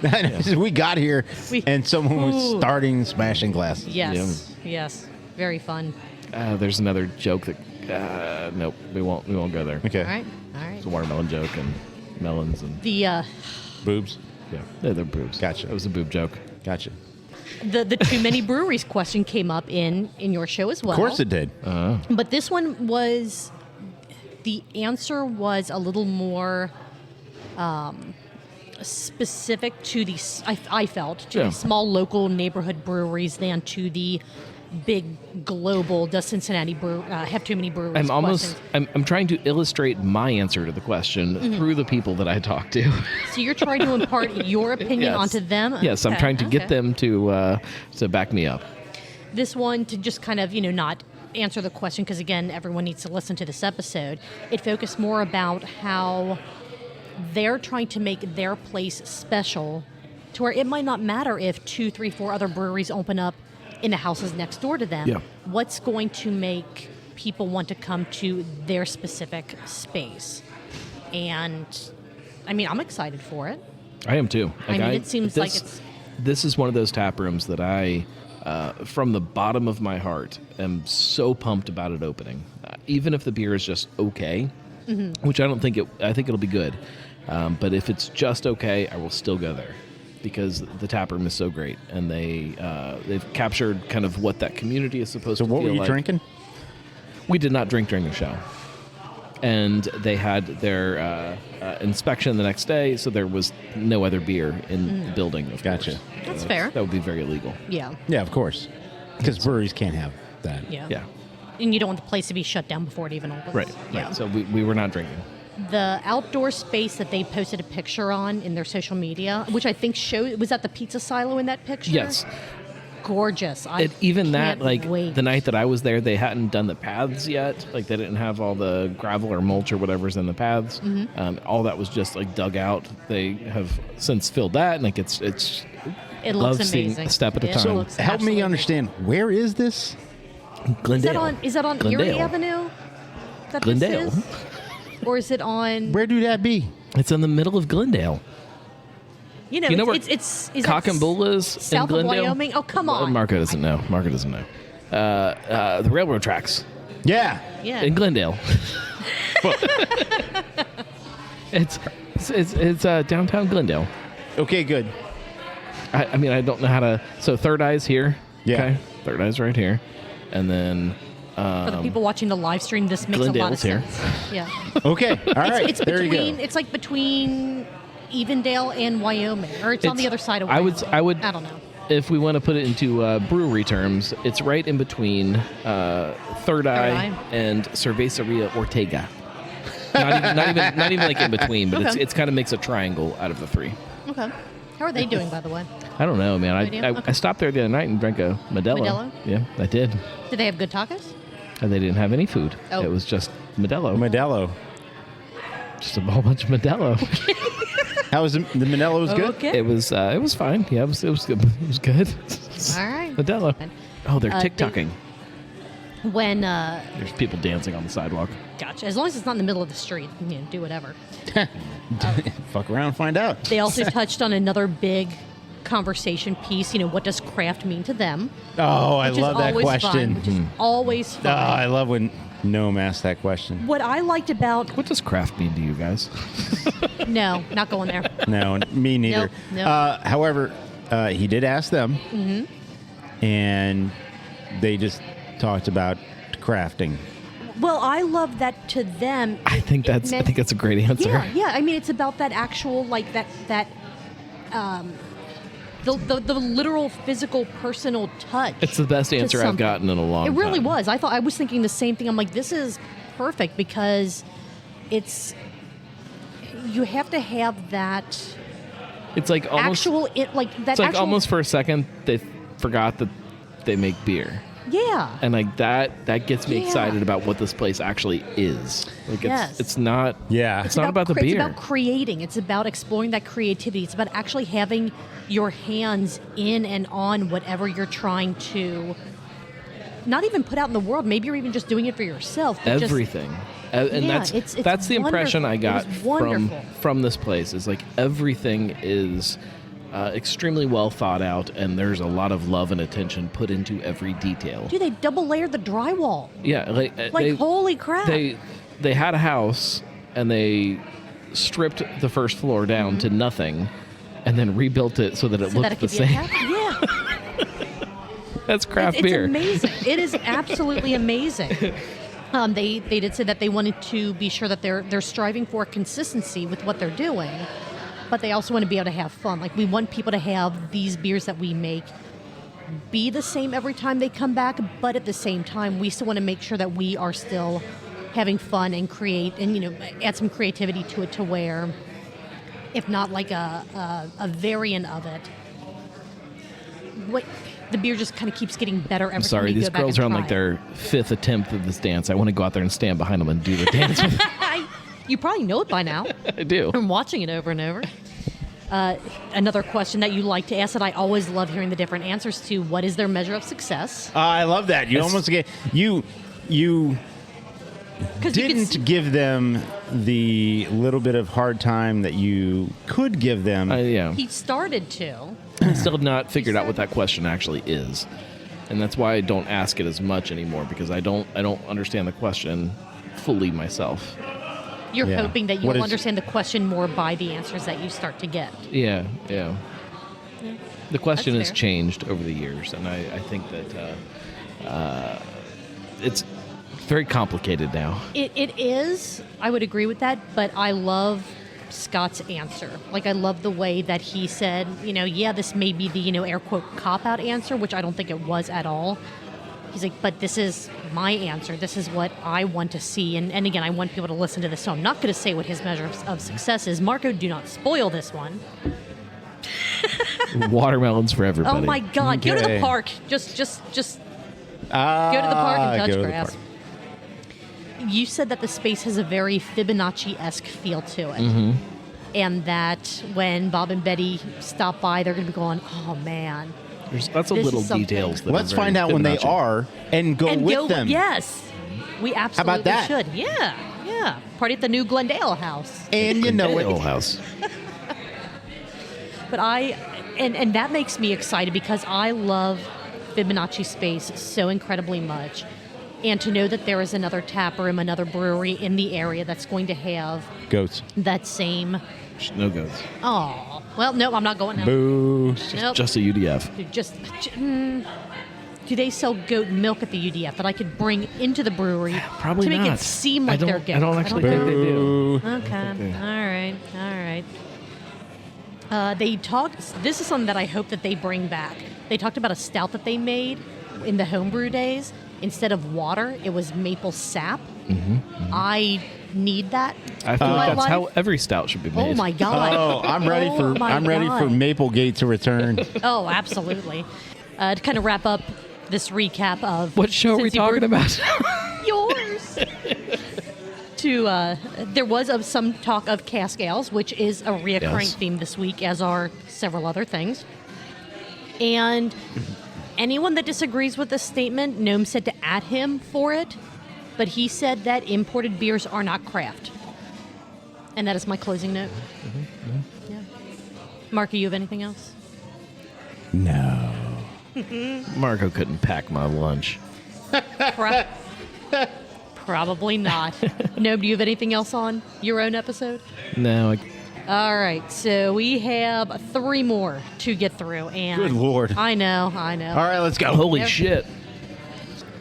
We got here We- and someone was Ooh. starting smashing glasses. Yes, yes, very fun. There's another joke that. Nope, we won't go there. Okay. All right, all right. It's a watermelon joke and melons and The Boobs. yeah, they're boobs. Gotcha. It was a boob joke. Gotcha. the too many breweries question came up in your show as well. Of course it did. But this one was, the answer was a little more specific to the, I felt, to Yeah. the small local neighborhood breweries than to the big global, does Cincinnati have too many breweries? I'm trying to illustrate my answer to the question Mm-hmm. through the people that I talk to. So you're trying to impart your opinion Yes. onto them? Yes, I'm Okay, trying to get okay. them to back me up. This one, to just kind of, not answer the question, because again, everyone needs to listen to this episode. It focused more about how they're trying to make their place special to where it might not matter if 2, 3, 4 other breweries open up in the houses next door to them. Yeah. What's going to make people want to come to their specific space? And I mean, I'm excited for it. I am too. I mean, it seems like it's this is one of those tap rooms that I, from the bottom of my heart, am so pumped about it opening. Even if the beer is just okay, which I don't think I think it'll be good. But if it's just okay, I will still go there because the tap room is so great, and they've captured kind of what that community is supposed to feel like. So what were you drinking? We did not drink during the show. And they had their inspection the next day, so there was no other beer in the building. Of Gotcha. course. That's fair. That would be very illegal. Yeah. Yeah, of course. Because breweries can't have that. Yeah. Yeah. And you don't want the place to be shut down before it even opens. Right. Yeah. So we were not drinking. The outdoor space that they posted a picture on in their social media, which I think was that the pizza silo in that picture? Yes. Gorgeous. Even that, can't like wait. the night that I was there, they hadn't done the paths yet. Like they didn't have all the gravel or mulch or whatever's in the paths. All that was just like dug out. They have since filled that, and like it It love looks seeing amazing. a step at a It time. looks Help me absolutely- understand, where is this? Glendale. Is that on Erie Glendale. Avenue? That Glendale. This is? Or is it on? Where do that be? It's in the middle of Glendale. You know, You know where it's is Cock that and Bull is south in Glendale? of Wyoming. Oh, come on. Marco doesn't know. The railroad tracks Yeah. Yeah. in Glendale. it's downtown Glendale. Okay, good. I mean, I don't know how to. So Third Eye's here. Yeah. Okay. Third Eye's right here, and then For the people watching the live stream, this makes a lot of Glendale's here. sense. Yeah. Okay. All right. It's there between. you go. It's like between Evendale and Wyoming, or it's on the other side of I Wyoming. would. I don't know. If we want to put it into brewery terms, it's right in between Third Eye Eye. and Cerveceria Ortega. not even like in between, but Okay. it's kind of makes a triangle out of the three. Okay. How are they doing, by the way? I don't know, man. idea? I Okay. stopped there the other night and drank a Modelo. Modelo? Yeah, I did. Did they have good tacos? And they didn't have any food. Oh. It was just Modelo. Modelo. Just a whole bunch of Modelo. How was the Manila was good? Okay. It was fine. Yeah, it was good. It was good. All right. Modelo. Oh, they're they- TikToking. When There's people dancing on the sidewalk. gotcha, as long as it's not in the middle of the street, you know, do whatever. Fuck around, find out. They also touched on another big conversation piece. You know, what does craft mean to them? Oh, I Which is love that always question. Fun, which is always Oh, fun. I love when Gnome asked that question. What I liked about What does craft mean to you guys? no, not going there. No, me neither. Nope. However, he did ask them, and they just talked about crafting. Well, I love that to them. I think that's a great answer. Yeah. I mean, it's about that actual like that the literal physical personal touch. It's the best to answer I've something. gotten in a long It time. really was. I was thinking the same thing. I'm like, this is perfect because you have to have that It's like almost actual it's like almost for a second they forgot that they make beer. yeah. And like that gets me Yeah. excited about what this place actually is. Like Yes. it's not Yeah. it's not about the It's beer. about creating. It's about exploring that creativity. It's about actually having your hands in and on whatever you're trying to not even put out in the world. Maybe you're even just doing it for yourself. but just- Everything. And Yeah, that's it's the impression I wonderful. got It was wonderful. from this place is like everything is extremely well thought out, and there's a lot of love and attention put into every detail. Dude, they double layered the drywall. Yeah, Like, holy crap. They had a house and they stripped the first floor down to nothing, and then rebuilt it so that it so that looked it the could be a same. tap. Yeah. That's craft It's beer. amazing. It is absolutely amazing. They did say that they wanted to be sure that they're striving for consistency with what they're doing, but they also want to be able to have fun. Like, we want people to have these beers that we make be the same every time they come back, but at the same time, we still want to make sure that we are still having fun and create and, add some creativity to it to where, if not like a variant of it, the beer just kind of keeps getting better every I'm time sorry, you these go back girls and are on try like it. their fifth attempt at this dance. I want to go out there and stand behind them and do the dance. You probably know it by now. I do. I'm watching it over and over. Another question that you like to ask that I always love hearing the different answers to: what is their measure of success? I love that. You almost get you 'Cause you could didn't give them the little bit of hard time that you could give them. Yeah. He started to. I still have not figured out what that question actually is. And that's why I don't ask it as much anymore, because I don't understand the question fully myself. You're Yeah. hoping that What you'll is- understand the question more by the answers that you start to get. Yeah. The question That's has fair. changed over the years, and I think that it's very complicated now. It is. I would agree with that, but I love Scott's answer. Like, I love the way that he said, yeah, this may be the, air quote, cop-out answer, which I don't think it was at all. He's like, but this is my answer. This is what I want to see. And again, I want people to listen to this, so I'm not going to say what his measure of success is. Marco, do not spoil this one. Watermelons for everybody. Oh, my God. Go to Okay. the park. Just go to the park and touch go to the grass. park. You said that the space has a very Fibonacci-esque feel to it. Mm-hmm. And that when Bob and Betty stop by, they're going to be going, oh, man. There's lots of This little is something. details. That Let's are very find out when they Fibonacci. are and go with them. Yes. We absolutely that? should. Yeah. Party at the new GlendAleHouse. And you know it. GlendAleHouse. But and that makes me excited because I love Fibonacci space so incredibly much. And to know that there is another tap room, another brewery in the area that's going to have Goats. that same. No goats. Oh, well, no, I'm not going now. Boo. Nope. Just a UDF. Do they sell goat milk at the UDF that I could bring into the brewery Probably to make not. it seem like they're goats? I don't actually think they do. Okay. All right. They talked. This is something that I hope that they bring back. They talked about a stout that they made in the homebrew days. Instead of water, it was maple sap. I need that. I feel in like my that's how life. every stout should be made. Oh my God! Oh, I'm ready Oh for my I'm ready for God. Maplegate to return. Oh, absolutely. To kind of wrap up this recap of What show are we Cincy talking Brew- about? Yours. There was some talk of cask ales, which is a reoccurring Yes. theme this week, as are several other things. And anyone that disagrees with this statement, Gnome said to at him for it, but he said that imported beers are not craft. And that is my closing note. Yeah. Mark, do you have anything else? No. Marco couldn't pack my lunch. Probably not. Gnome, do you have anything else on your own episode? No, All right, so we have 3 more to get through, and Good Lord. I know. All right, let's go. holy Yep. shit.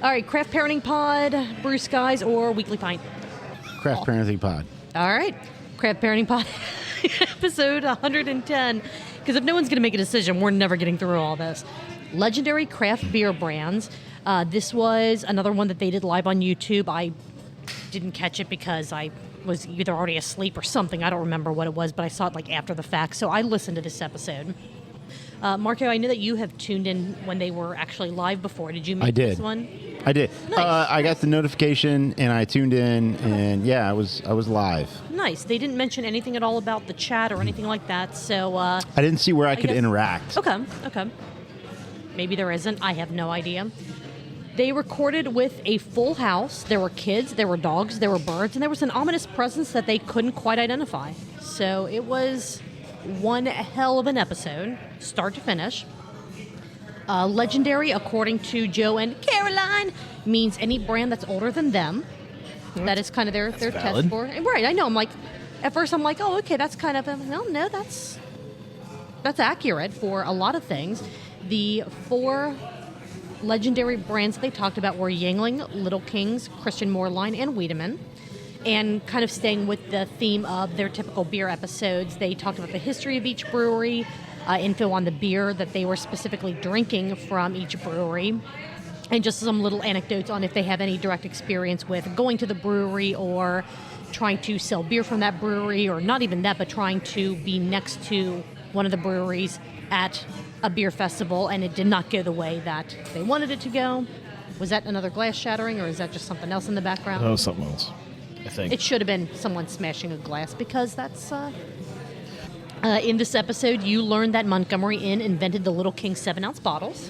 All right, Craft Parenting Pod, Brew Skies, or Weekly Pint. Craft Parenting Pod. All right, Craft Parenting Pod, episode 110. Because if no one's going to make a decision, we're never getting through all this. Legendary craft beer brands. This was another one that they did live on YouTube. I didn't catch it because I was either already asleep or something. I don't remember what it was, but I saw it like after the fact. So I listened to this episode. Marco, I know that you have tuned in when they were actually live before. Did you make I did. this one? I did. Nice. I got the notification and I tuned in, and yeah, I was live. Nice. They didn't mention anything at all about the chat or anything like that. So I didn't see where I could guess- interact. Okay. Maybe there isn't. I have no idea. They recorded with a full house. There were kids, there were dogs, there were birds, and there was an ominous presence that they couldn't quite identify. So it was one hell of an episode, start to finish. Legendary, according to Joe and Caroline, means any brand that's older than them. That is kind of their test valid. for. Right, I know. I'm like, at first I'm like, oh, okay, that's kind of, no, that's accurate for a lot of things. The 4 legendary brands they talked about were Yingling, Little Kings, Christian Moorline, and Wiedemann. And kind of staying with the theme of their typical beer episodes, they talked about the history of each brewery, info on the beer that they were specifically drinking from each brewery, and just some little anecdotes on if they have any direct experience with going to the brewery or trying to sell beer from that brewery, or not even that, but trying to be next to one of the breweries at a beer festival, and it did not go the way that they wanted it to go. Was that another glass shattering, or is that just something else in the background? Oh, something else. I think. It should have been someone smashing a glass, because that's... in this episode, you learned that Montgomery Inn invented the Little King 7-ounce bottles.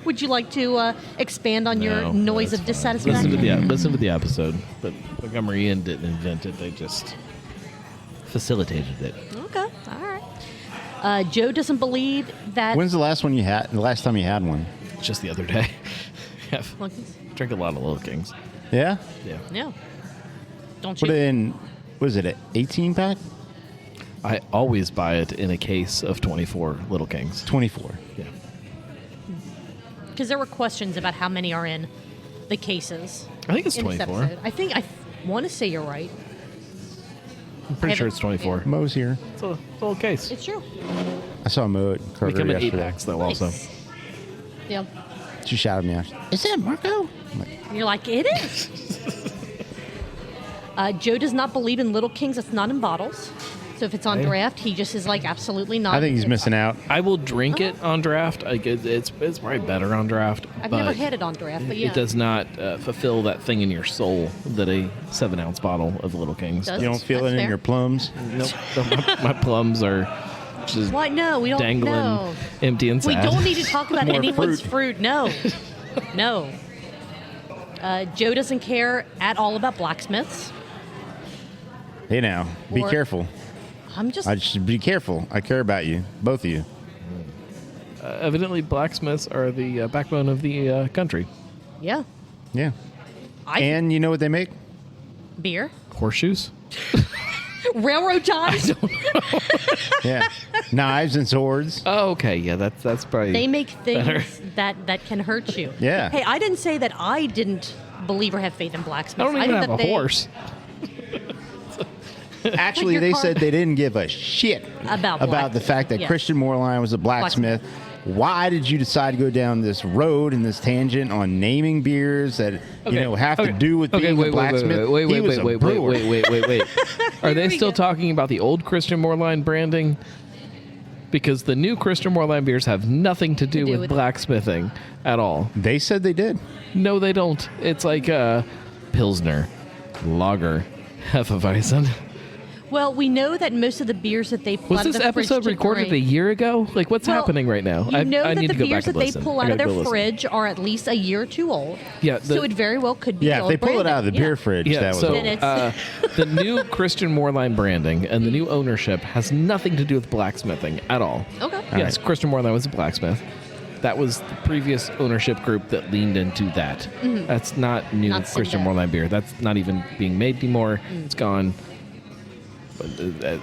Would you like to expand on your No, noise that's of fine. dissatisfaction? Listen to the episode. But Montgomery Inn didn't invent it. They just facilitated it. Okay, all right. Joe doesn't believe that. When's the last time you had one? Just the other day. Well, Drink a lot of Little Kings. Yeah? Yeah. yeah. Don't Put you? it in, was it an 18 pack? I always buy it in a case of 24 Little Kings. 24. Yeah. Because there were questions about how many are in the cases. I think it's in this 24. episode. I want to say you're right. I'm pretty sure it's 24. Mo's here. It's a little case. It's true. I saw Mo at We Kroger come in 8 yesterday. packs, though, also. Nice. Yeah. She shouted me out. Is that Marco? I'm like, And you're like, it is. Joe does not believe in Little Kings. It's not in bottles. So if it's on Okay. draft, he just is like, absolutely not. I think he's missing out. I will drink it on draft. Like it's probably better on draft. I've but never had it on draft, but yeah. It does not fulfill that thing in your soul that a 7-ounce bottle of Little Kings. Does. You don't feel That's it in fair. your plums? Nope. my plums are just What? No, we don't dangling, know. empty and We sad. don't need to talk about More anyone's fruit. fruit. No. No. Joe doesn't care at all about blacksmiths. Hey now, be Or- careful. I'm just. I should be careful. I care about you, both of you. Evidently, blacksmiths are the backbone of the country. yeah. Yeah. I And you know what they make? beer. Horseshoes? Railroad ties. Yeah. Knives and swords. Oh, okay. Yeah, that's probably. They make things better. that can hurt you. Yeah. Hey, I didn't say that I didn't believe or have faith in blacksmiths. I don't even think have that a horse. Actually, your they car- said they didn't give a shit About the fact that yeah. Christian Moreline was a blacksmith. Why did you decide to go down this road and this tangent on naming beers that have to do with being a blacksmith? He was a brewer. Wait. Are they Here we still go. talking about the old Christian Moreline branding? Because the new Christian Moreline beers have nothing to do with blacksmithing at all. They said they did. No, they don't. It's like Pilsner, Lager, Hefeweizen. Well, we know that most of the beers that they pull Was out of this the fridge episode to recorded a drink- year ago? Like, what's Well, happening right now? You know I that need the to go beers back that and they listen. pull I out of gotta their go listen. fridge are at least a year or two old. Yeah, so it very well could be. Yeah, if old they pull it branding. out of the beer fridge, Yeah, that was so old. Then the new Christian Moreline branding and the new ownership has nothing to do with blacksmithing at all. Okay. Yes, Christian Moreline was a blacksmith. That was the previous ownership group that leaned into that. That's not new Not Christian Cincy. Moreline beer. That's not even being made anymore. It's gone. But,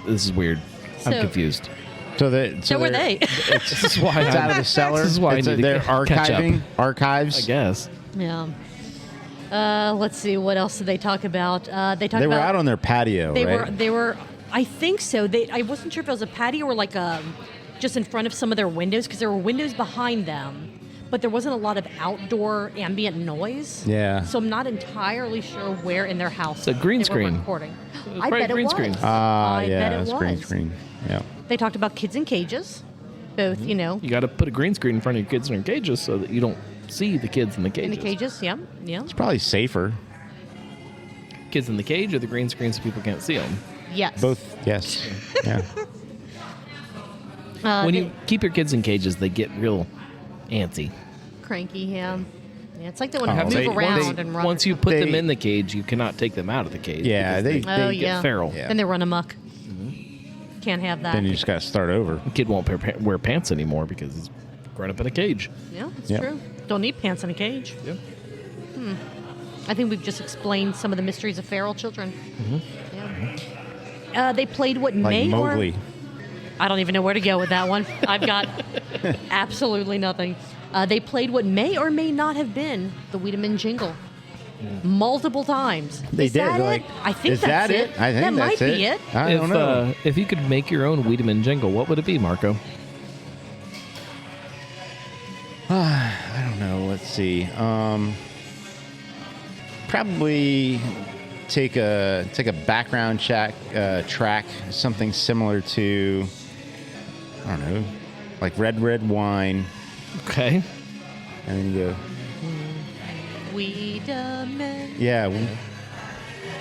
this is weird. I'm So- confused. So were they're- they? This is why It's out of the cellar. This is why I It's need to they're catch up. archiving archives. I guess. Yeah. Let's see. What else did they talk about? They talked They were about out on their patio, They right? were. They were. I think so. I wasn't sure if it was a patio or like just in front of some of their windows because there were windows behind them, but there wasn't a lot of outdoor ambient noise. Yeah. So I'm not entirely sure where in their house It's a green they screen. were recording. was I probably bet it green was. screen. I Yeah, bet it it's was. green screen. Yeah. They talked about kids in cages, both you know, You got to put a green screen in front of your kids in their cages so that you don't see the kids in the in cages. the cages. Yeah, yeah. It's probably safer. Kids in the cage or the green screen so people can't see them. Yes. Both, yes. Yeah. When you keep your kids in cages, they get real antsy. cranky. Yeah. Yeah. It's like they want Oh, to move they- around and run. Once you put them They- in the cage, you cannot take them out of the cage. Yeah, because they Oh, get yeah. feral. Yeah. Then they run amok. Can't have that. Then you just got to start over. The kid won't wear pants anymore because he's grown up in a cage. Yeah, that's Yep. true. Don't need pants in a cage. Yeah. I think we've just explained some of the mysteries of feral children. Yeah. They played what Like may Mowgli. or I don't even know where to go with that one. I've got absolutely nothing. They played what may or may not have been the Wiedemann jingle multiple times. They Is did. that They're it? like, I think is that's that it? I think that that's might be it. I don't know. If you could make your own Wiedemann jingle, what would it be, Marco? I don't know. Let's see. Probably take a background track, something similar to, I don't know, like red wine, Okay. and then you go, Wiedemann, yeah,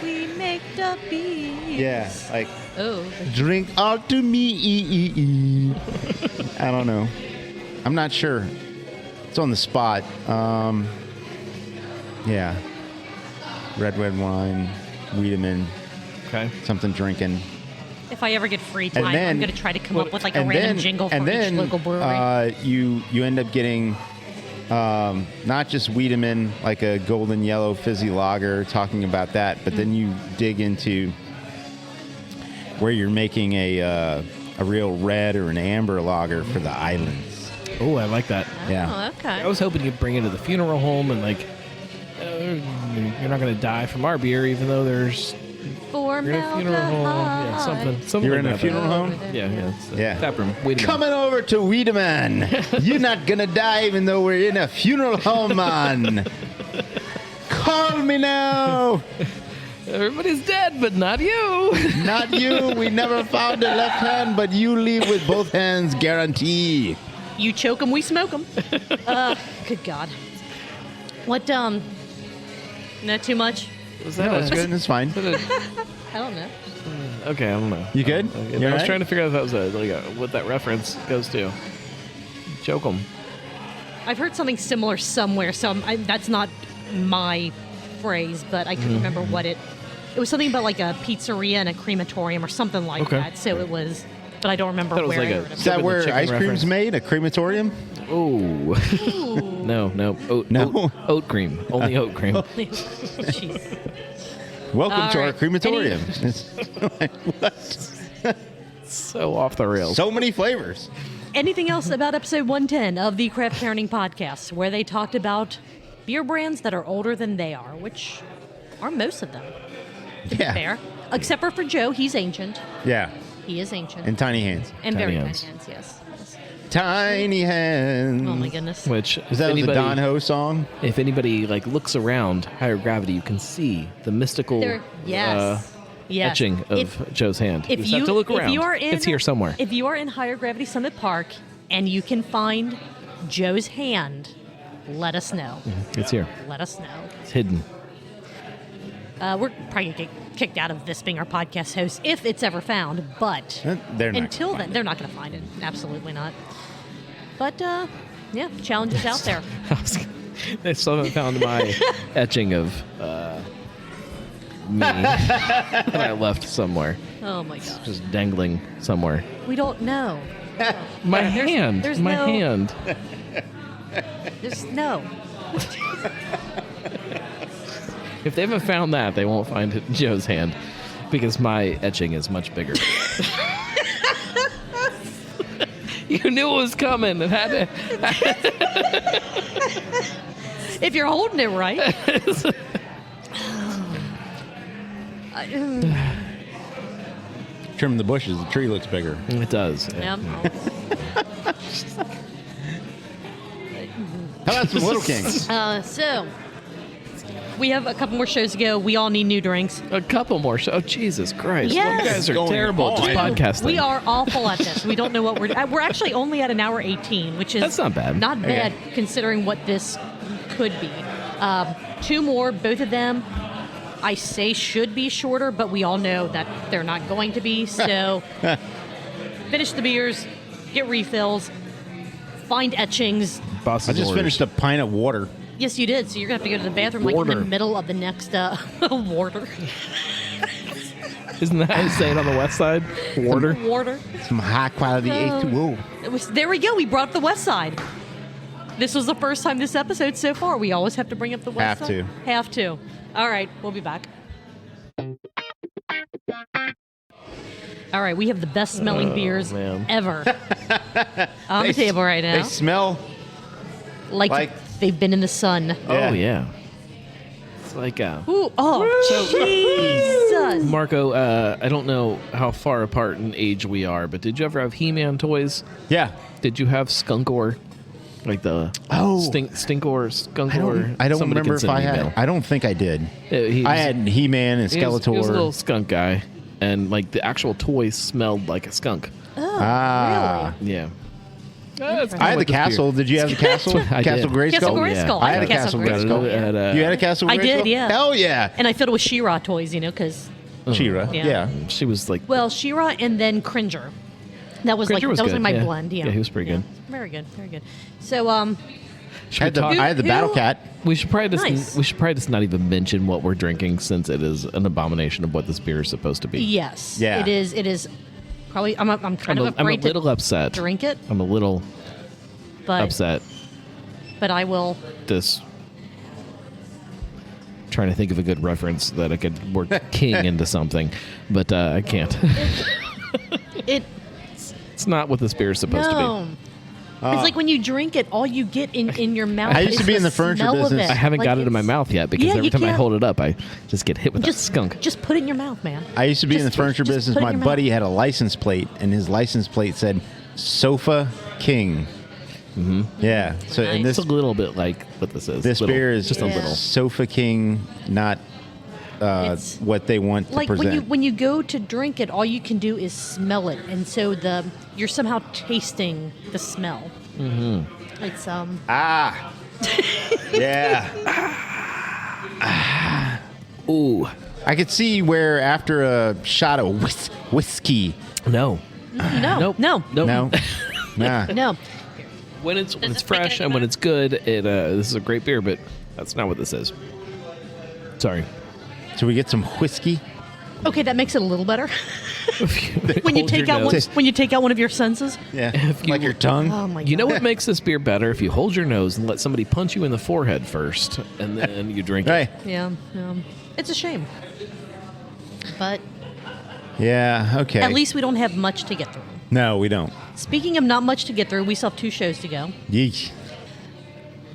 we make the beers. yeah, like Oh, drink all to me. I don't know. I'm not sure. It's on the spot. Yeah. Red wine, Wiedemann, Okay. something drinking. If I ever get free time, And then- I'm going to try to come up with like a and random then- jingle for and each then, local brewery. You end up getting not just Wiedemann, like a golden yellow fizzy lager, talking about that, but then you dig into where you're making a real red or an amber lager for the islands. Oh, I like that. Yeah. Oh, okay. I was hoping you'd bring it to the funeral home and like, you're not going to die from our beer, even though there's For you're in a funeral home. Yeah, something. You're like in a that. funeral home? Yeah. It's Yeah. Tap room. Wait a minute. Coming over to Wiedemann. You're not gonna die even though we're in a funeral home, man. Call me now. Everybody's dead, but not you. Not you. We never found a left hand, but you leave with both hands, guarantee. You choke them, we smoke them. Good God. What, not too much? Was No, it's good. It's fine. I don't know. Okay, I don't know. You good? Okay, You I was alright? trying to figure out if that was what that reference goes to. Choke 'em. I've heard something similar somewhere, so that's not my phrase, but I couldn't remember what it was something about like a pizzeria and a crematorium or something like Okay. that. So it was, but I don't remember Thought it was where like I a- heard Is it. that Chicken where chicken ice cream's reference. made? A crematorium? Oh. No. No. Oat cream. Only oat cream. Jeez. Welcome All to our right. crematorium. What? So off the rails. So many flavors. Anything else about episode 110 of the Craft Parenting Podcast, where they talked about beer brands that are older than they are, which are most of them, to Yeah. be fair. Except for Joe, he's ancient. Yeah. He is ancient. And tiny hands. And Tiny very hands. tiny hands, yes. Tiny hands. Oh my goodness. Which Is that if the Don Ho song? If anybody like looks around higher gravity, you can see the mystical Yes. etching of Joe's hand. If you just have to look around. If you are in, it's here somewhere. If you are in Higher Gravity Summit Park and you can find Joe's hand, let us know. It's here. Let us know. It's hidden. We're probably going to get kicked out of this being our podcast host if it's ever found, but They're not until gonna then, find they're not going to find it. Absolutely not. But, yeah, challenges out there. They still haven't found my etching of me that I left somewhere, Oh my gosh. just dangling somewhere. We don't know. My There's- hand. there's my no- hand. Just no. If they haven't found that, they won't find Joe's hand because my etching is much bigger. You knew it was coming. It had to. If you're holding it right. Trim the bushes. The tree looks bigger. It does. Yeah. How about some Little Kings? So, we have a couple more shows to go. We all need new drinks. A couple more. Oh, Jesus Christ. Yes. You guys are Going terrible at just on. podcasting. We are awful at this. We don't know what we're actually only at an hour 18, which is That's not bad. Not bad considering what this could be. Two more, both of them, I say should be shorter, but we all know that they're not going to be. So, finish the beers, get refills, find etchings. Boss's I just orders. finished a pint of water. Yes, you did. So you're gonna have to go to the bathroom like in Water. the middle of the next water. Isn't that how you say it on the west side? Water? Water. Some high quality H2O. There we go. We brought up the West Side. This was the first time this episode so far. We always have to bring up the West Have Side. to. Have to. All right, we'll be back. All right, we have the best smelling beers man. ever on the table right now. They smell. Like they've been in the sun. Oh, yeah. It's like, Ooh, oh, Jesus. Marco, I don't know how far apart in age we are, but did you ever have He-Man toys? Yeah. Did you have Skunkor? Like the Stinkor, Skunkor? I don't Somebody remember can if send I an had. email. I don't think I did. He I was- had He-Man and He was a Skeletor. little skunk guy, and like the actual toy smelled like a skunk. Ah. Yeah. I had the castle. Did you have the castle? I Castle did. Grayskull? Castle yeah. Grayskull. I had a Castle Grayskull. Yeah. You had a Castle Grayskull? I did, yeah. Hell yeah. And I filled it with She-Ra toys, because, She-Ra. Yeah. Yeah. She was like, well, She-Ra and then Cringer. That was Cringer was that was good, like my yeah. blend. Yeah. Yeah, he was pretty good. Very good. Very good. So, I had the Battle Cat. We should probably just Nice. we should probably just not even mention what we're drinking, since it is an abomination of what this beer is supposed to be. Yes. Yeah. It is. It is. Probably. I'm kind of I'm a afraid little to upset. drink it, I'm a little but upset. But I will. Trying to think of a good reference that I could work king into something, but I can't. It's not what this beer is supposed to No. It's like when you drink it, all you get in your mouth. I used to is be in the furniture smell of business. it. be. I haven't Like, got it in my it's- mouth yet, because Yeah, every you time I can't- hold it up, I just get hit with that Just skunk. Just put it in your mouth, man. I used to be in the Just- furniture just business. put it My in your buddy mouth. had a license plate, and his license plate said Sofa King. Mm-hmm. Yeah. So and Nice. this It's a little bit like what this is. this Little- beer is just a little. Sofa King, not It's what they want to like present. when you go to drink it, all you can do is smell it, and so you're somehow tasting the smell. Mm-hmm. It's Yeah. Ooh, I could see where after a shot of whiskey. no, no, nope, no, nope. No. Nah. no. When it's fresh and when it's good, this is a great beer. But that's not what this is. Sorry. Should we get some whiskey? Okay, that makes it a little better. when you Hold take your out nose. when you take out one of your senses. Yeah. Like your tongue? Oh my god. You know what makes this beer better? If you hold your nose and let somebody punch you in the forehead first, and then you drink Right. it. Yeah, it's a shame. But Yeah. Okay. at least we don't have much to get through. No, we don't. Speaking of not much to get through, we still have 2 shows to go. Yeesh.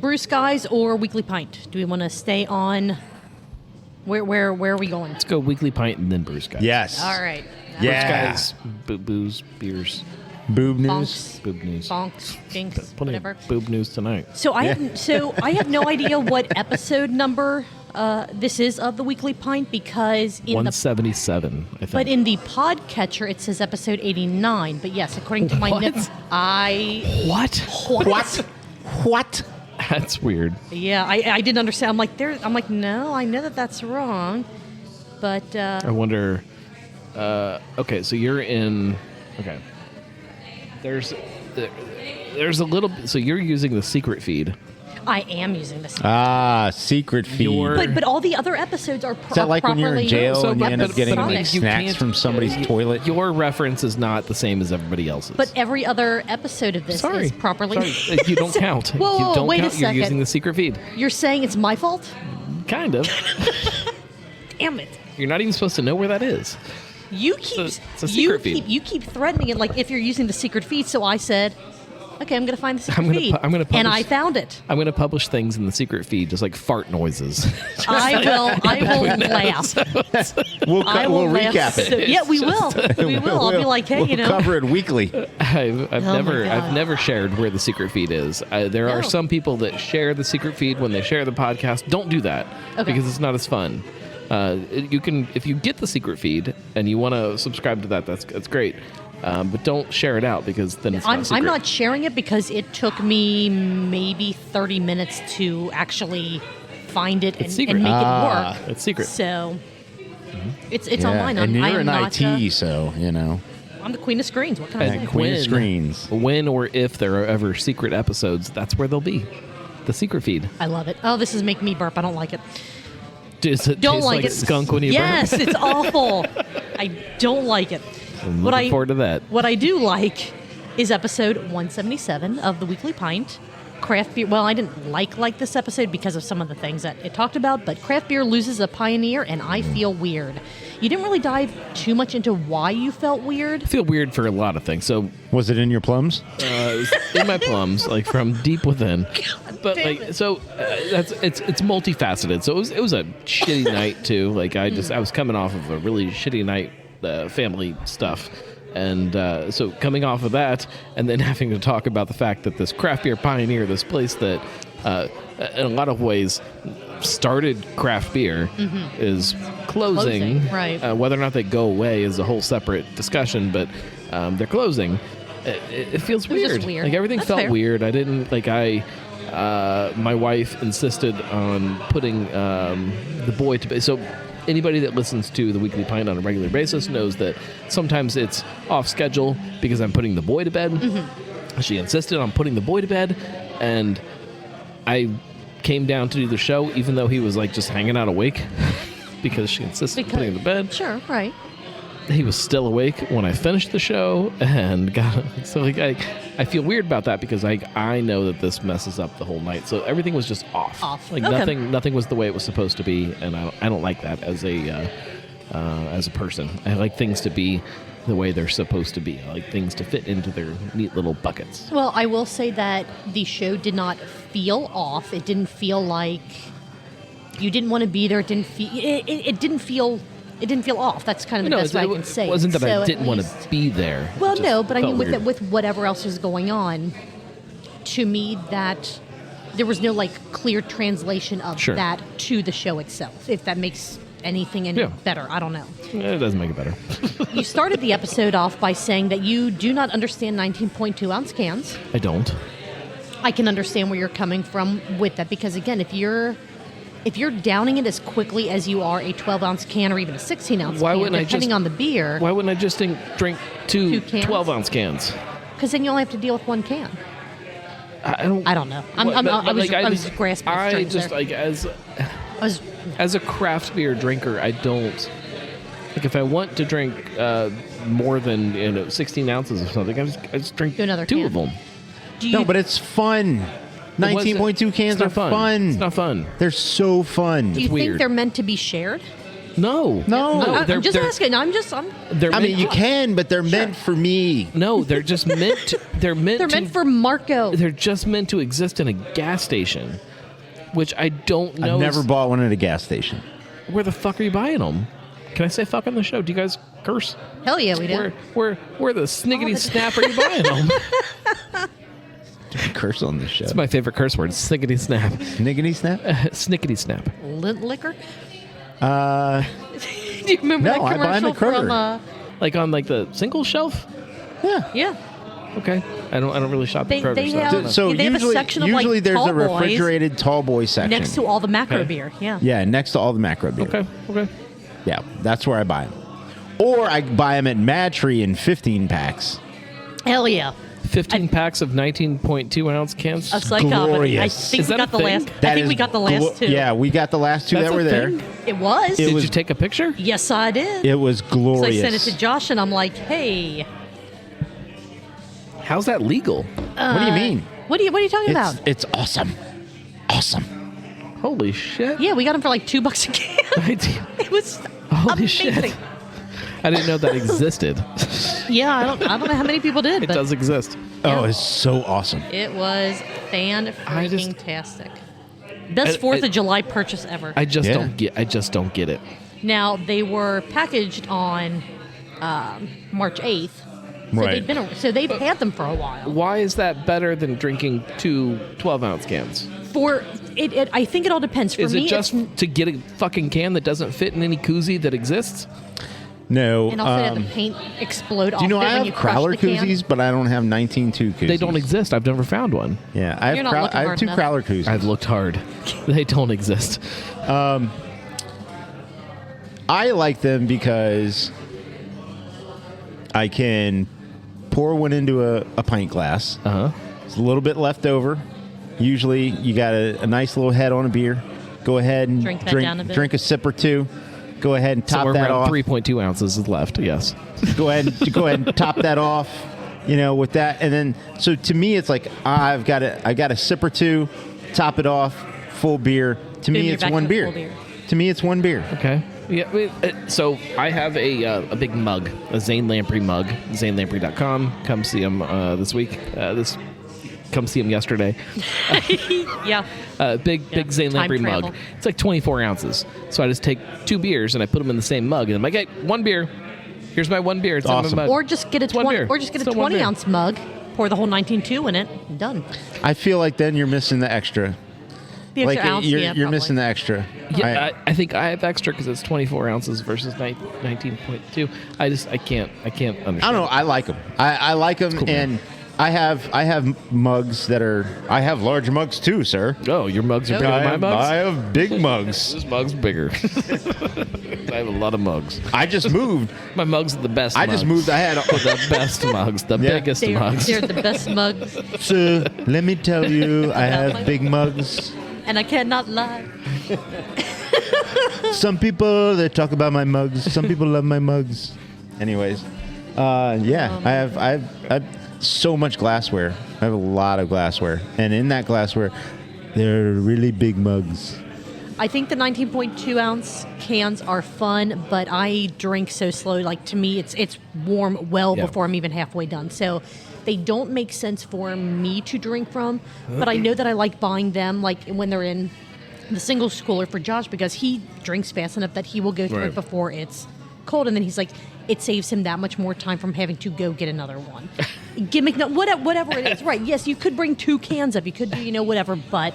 Brew Skies or Weekly Pint? Do we want to stay on? Where are we going? Let's go Weekly Pint and then Bruce guys. Yes. All right. Yeah. Guys, booze, beers, Boob news. Bonks, boob news. bonks, dinks, Plenty whatever. of boob news tonight. So I have no idea what episode number this is of the Weekly Pint, because in the 177, I think. but in the podcatcher it says episode 89. But yes, according to my What? notes, What? What? That's weird. Yeah, I didn't understand. I'm like, no, I know that's wrong, but I wonder. Okay, so you're in. Okay. There's a little. So you're using the secret feed. I am using this. Secret feed. But all the other episodes are Is that like when you're in jail So, and you end up but- getting but like you snacks can't- from somebody's toilet? Your reference is not the same as everybody else's. But every other episode of this Sorry. is properly. Sorry. You don't count. Whoa, you whoa, don't wait a count. You're second. using the secret feed. You're saying it's my fault? Kind of. Damn it! You're not even supposed to know where that is. You keep it's a secret feed. you keep threatening it like if you're using the secret feed. So I said, okay, I'm going to find the secret I'm gonna feed, pu- I'm gonna and I publish- found it. I'm going to publish things in the secret feed, just like fart noises. I will laugh. We'll I will recap laugh. it. So, yeah, we will. We will. I'll be like, hey, we'll cover it weekly. I've Oh my God. I've never shared where the secret feed is. There are No. some people that share the secret feed when they share the podcast. Don't do that Okay. because it's not as fun. You can, if you get the secret feed and you want to subscribe to that, that's great. But don't share it out because then it's not a secret. I'm not sharing it because it took me maybe 30 minutes to actually find it and It's secret. make it work. It's secret. So it's Yeah, online. and I you're am in not, IT, so you know. I'm the queen of screens. What can I And say? Queen of screens. When or if there are ever secret episodes, that's where they'll be. The secret feed. I love it. Oh, this is making me burp. I don't like it. Does it Don't taste like like it. skunk when you Yes, burp? it's awful. I don't like it. I'm looking forward to that. What I do like is episode 177 of the Weekly Pint. Craft beer. Well, I didn't like this episode because of some of the things that it talked about, but craft beer loses a pioneer, and I feel weird. You didn't really dive too much into why you felt weird. I feel weird for a lot of things. So Was it in your plums? it was in my plums, like from deep within. But damn like, it. so it's multifaceted. So it was a shitty night too. Like I was coming off of a really shitty night, family stuff. And so coming off of that, and then having to talk about the fact that this craft beer pioneer, this place that in a lot of ways started craft beer, is closing. Right. Whether or not they go away is a whole separate discussion, but they're closing. It feels was just weird. weird. Like everything That's felt fair. weird. I didn't like my wife insisted on putting the boy to bed. So anybody that listens to the Weekly Pint on a regular basis knows that sometimes it's off schedule because I'm putting the boy to bed. She insisted on putting the boy to bed, and I came down to do the show, even though he was like just hanging out awake because she insisted on putting him to bed. Sure, right. He was still awake when I finished the show, and so like I feel weird about that because I know that this messes up the whole night. So everything was just off. Like nothing was the way it was supposed to be, and I don't like that as a person. I like things to be the way they're supposed to be. I like things to fit into their neat little buckets. Well, I will say that the show did not feel off. It didn't feel like you didn't want to be there. It didn't feel. It didn't feel. It didn't feel off. That's kind of the best way I can say. It wasn't that so I didn't want to be there. Well, no, but I mean, weird. with whatever else was going on, to me, that there was no like clear translation of that to the show itself. If that makes anything any better, I don't know. It doesn't make it better. You started the episode off by saying that you do not understand 19.2 ounce cans. I don't. I can understand where you're coming from with that because again, if you're downing it as quickly as you are a 12-ounce can or even a 16-ounce can, depending on the beer. Why wouldn't I just drink two 12-ounce cans? Because then you only have to deal with one can. I don't know. I was grasping at strings just there. like as a craft beer drinker, I don't like if I want to drink more than 16 ounces of something. I just drink two of them. No, but it's fun. 19.2 cans are fun. It's not fun. They're so fun. Do you think they're meant to be shared? No. I'm just asking. You can, but they're meant for me. No, they're just meant. They're meant for Marco. They're just meant to exist in a gas station, which I don't know. I've never bought one at a gas station. Where the fuck are you buying them? Can I say fuck on the show? Do you guys curse? Hell yeah, we do. Where the sniggity snap are you buying them? Curse on the show. It's my favorite curse word. Sniggity snap. Sniggity snap? Snickety snap. Lint liquor? Do you remember that commercial from like on like the single shelf? Yeah. Okay. I don't really shop at Kroger. They have a section of usually like there's tall a refrigerated tall boy section next to all the macro beer. Yeah. Yeah, next to all the macro beer. Okay. Yeah, that's where I buy them. Or I buy them at Mad Tree in 15 packs. Hell yeah. 15 packs of 19.2 ounce cans. Of psychopathy. Glorious. I think we got the last. I think we got the last two. Yeah, we got the last two that were there. It was. Did you take a picture? Yes, I did. It was glorious. So I sent it to Josh, and I'm like, "Hey, how's that legal? What do you mean? What are you talking about? It's awesome. Awesome. Holy shit! Yeah, we got them for like $2 a can. It was holy amazing. Shit! I didn't know that existed. Yeah, I don't know how many people did. It does exist. Oh, it's so awesome. It was fan-freaking-tastic. Best 4th of July purchase ever. I just don't get it. Now, they were packaged on March 8th. So Right. they've had them for a while. Why is that better than drinking two 12-ounce cans? I think it all depends. For is me, it just to get a fucking can that doesn't fit in any koozie that exists? No. And also have the paint explode off. Do you know it I when have you crush Crowler the can. koozies, but I don't have 19.2 koozies. They don't exist. I've never found one. Yeah, I You're not looking have hard two enough. Crowler koozies. I've looked hard. They don't exist. I like them because I can pour one into a pint glass. There's a little bit left over. Usually, you got a nice little head on a beer. Go ahead and Drink that down a bit. drink a sip or two. Go ahead and top Somewhere that around off. 3.2 ounces is left. Yes. Go ahead and top that off. With that, and then so to me, it's like I got a sip or two, top it off, full beer. To me, you're it's back one to beer. full beer. To me, it's one beer. Okay. Yeah. So I have a big mug, a Zane Lamprey mug. ZaneLamprey.com. Come see him this week. Come see him yesterday. Yeah. Big Zane Time Lamprey travel. mug. It's like 24 ounces. So I just take two beers and I put them in the same mug, and I'm like, hey, one beer. Here's my one beer. It's Awesome. in my mug. Or just get a one 20 beer. or just get a Still one beer. 20-ounce mug, pour the whole 19.2 in it, done. I feel like then you're missing the extra. The extra Like ounce, you're probably. missing the extra. Yeah, I think I have extra because it's 24 ounces versus 19.2. I can't understand. I don't know. I like them. I like them, cool, and I have mugs that are. I have large mugs too, sir. Oh, your mugs are bigger than my mugs? I have big mugs. This mug's bigger. I have a lot of mugs. I just moved. My mugs are the best. I just moved. I had the best mugs, the biggest mugs. They're the best mugs, So let me tell you, I have big mugs. and I cannot lie. Some people they talk about my mugs. Some people love my mugs. Anyways, I have so much glassware. I have a lot of glassware, and in that glassware, they're really big mugs. I think the 19.2 ounce cans are fun, but I drink so slowly. Like, to me, it's warm before I'm even halfway done. So they don't make sense for me to drink from. But I know that I like buying them, like when they're in the single cooler for Josh, because he drinks fast enough that he will go through it before it's cold, and then he's like, it saves him that much more time from having to go get another one. Gimmick, no, whatever it is. Right? Yes, you could bring 2 cans up. You could do whatever, but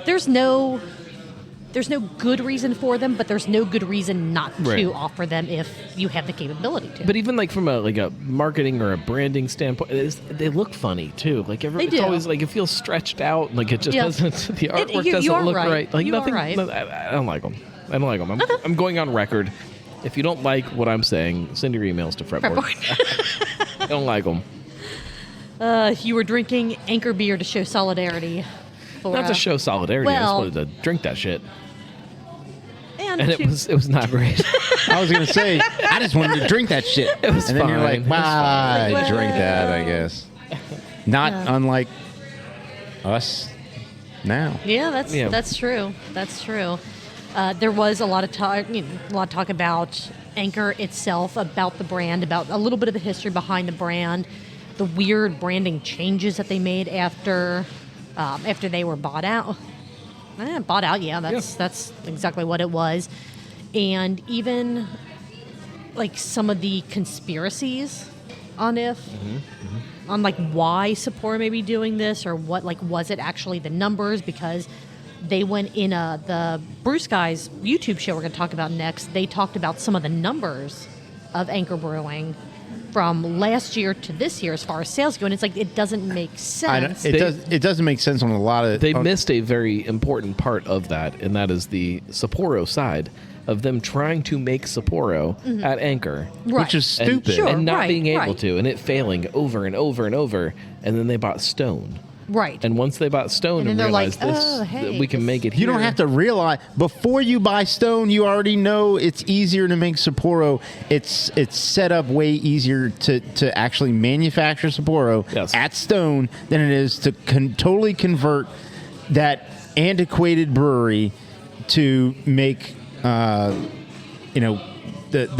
there's no good reason for them, but there's no good reason not to offer them if you have the capability to. But even like from a marketing or a branding standpoint, they look funny too. Like it's always like it feels stretched out. Like it just doesn't. The artwork doesn't look right. Like nothing. Right. I don't like them. I'm going on record. If you don't like what I'm saying, send your emails to Fretboard. I don't like them. You were drinking Anchor beer to show solidarity. Not to show solidarity. I just wanted to drink that shit. And it was not great. I was gonna say I just wanted to drink that shit. It was and fine. then you're like, I drink that, I guess. Not unlike us now. Yeah, that's true. That's true. There was a lot of talk about Anchor itself, about the brand, about a little bit of the history behind the brand, the weird branding changes that they made after they were bought out. That's exactly what it was. And even like some of the conspiracies on on like why Sapporo may be doing this, or what, like, was it actually the numbers? Because they went in the Bruce Guys YouTube show we're going to talk about next. They talked about some of the numbers of Anchor Brewing from last year to this year as far as sales go, and it's like it doesn't make sense. It doesn't make sense on a lot of. They missed a very important part of that, and that is the Sapporo side of them trying to make Sapporo at Anchor, which is stupid, and not being able to, and it failing over and over and over, and then they bought Stone. Right. And once they bought Stone and realized we can make it here. You don't have to realize, before you buy Stone, you already know it's easier to make Sapporo. It's set up way easier to actually manufacture Sapporo at Stone than it is to totally convert that antiquated brewery to make, the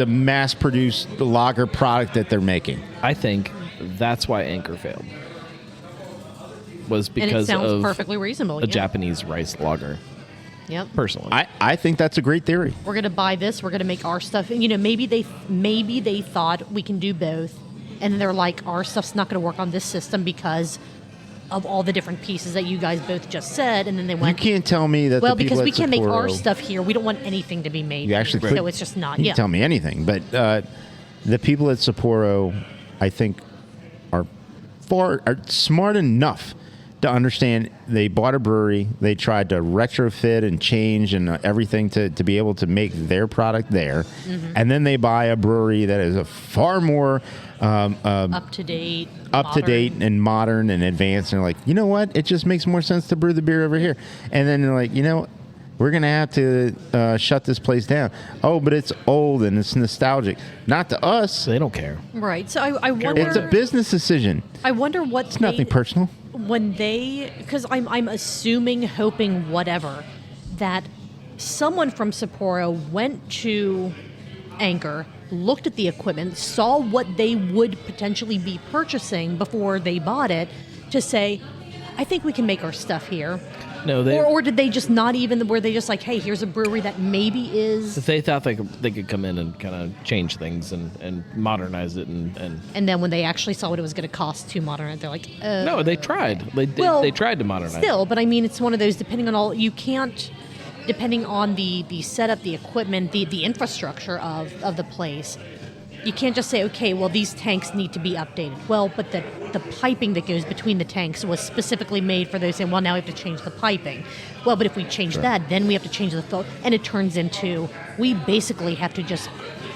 mass-produced lager product that they're making. I think that's why Anchor failed. Was because of perfectly reasonable. A Japanese rice lager. Yep. Personally, I think that's a great theory. We're going to buy this. We're going to make our stuff. And, maybe they thought we can do both, and then they're like, our stuff's not going to work on this system because of all the different pieces that you guys both just said. And then they went. You can't tell me that. Well, because we can't make our stuff here. We don't want anything to be made. You actually so it's just not. You can tell me anything, but the people at Sapporo, I think, are smart enough to understand they bought a brewery, they tried to retrofit and change and everything to be able to make their product there, and then they buy a brewery that is a far more up to date and modern and advanced, and they're like, you know what, it just makes more sense to brew the beer over here. And then they're like, we're going to have to shut this place down. Oh, but it's old and it's nostalgic. Not to us. They don't care. Right. So I wonder. It's a business decision. I wonder what. It's nothing personal. Because I'm assuming, hoping, whatever, that someone from Sapporo went to Anchor, looked at the equipment, saw what they would potentially be purchasing before they bought it, to say, I think we can make our stuff here. No, or did they just not even? Were they just like, hey, here's a brewery that maybe is? They thought they could come in and kind of change things and modernize it and then when they actually saw what it was going to cost to modernize, they're like, no, they tried. They tried to modernize. Still, but I mean, it's one of those. Depending on the setup, the equipment, the infrastructure of the place. you can't just say, okay, well, these tanks need to be updated. Well, but the piping that goes between the tanks was specifically made for those saying, well, now we have to change the piping. Well, but if we change that, then we have to change the filter. And it turns into, we basically have to just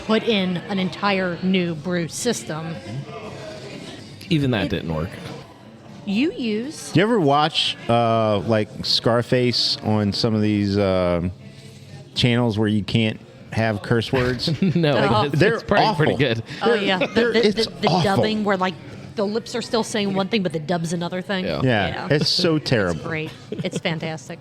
put in an entire new brew system. Even that didn't work. You use... Do you ever watch like Scarface on some of these channels where you can't have curse words? No, Oh. They're it's probably awful. pretty good. Oh, yeah. It's The awful. dubbing where, like, the lips are still saying one thing, but the dub's another thing. Yeah. Yeah, it's so terrible. It's great. It's fantastic.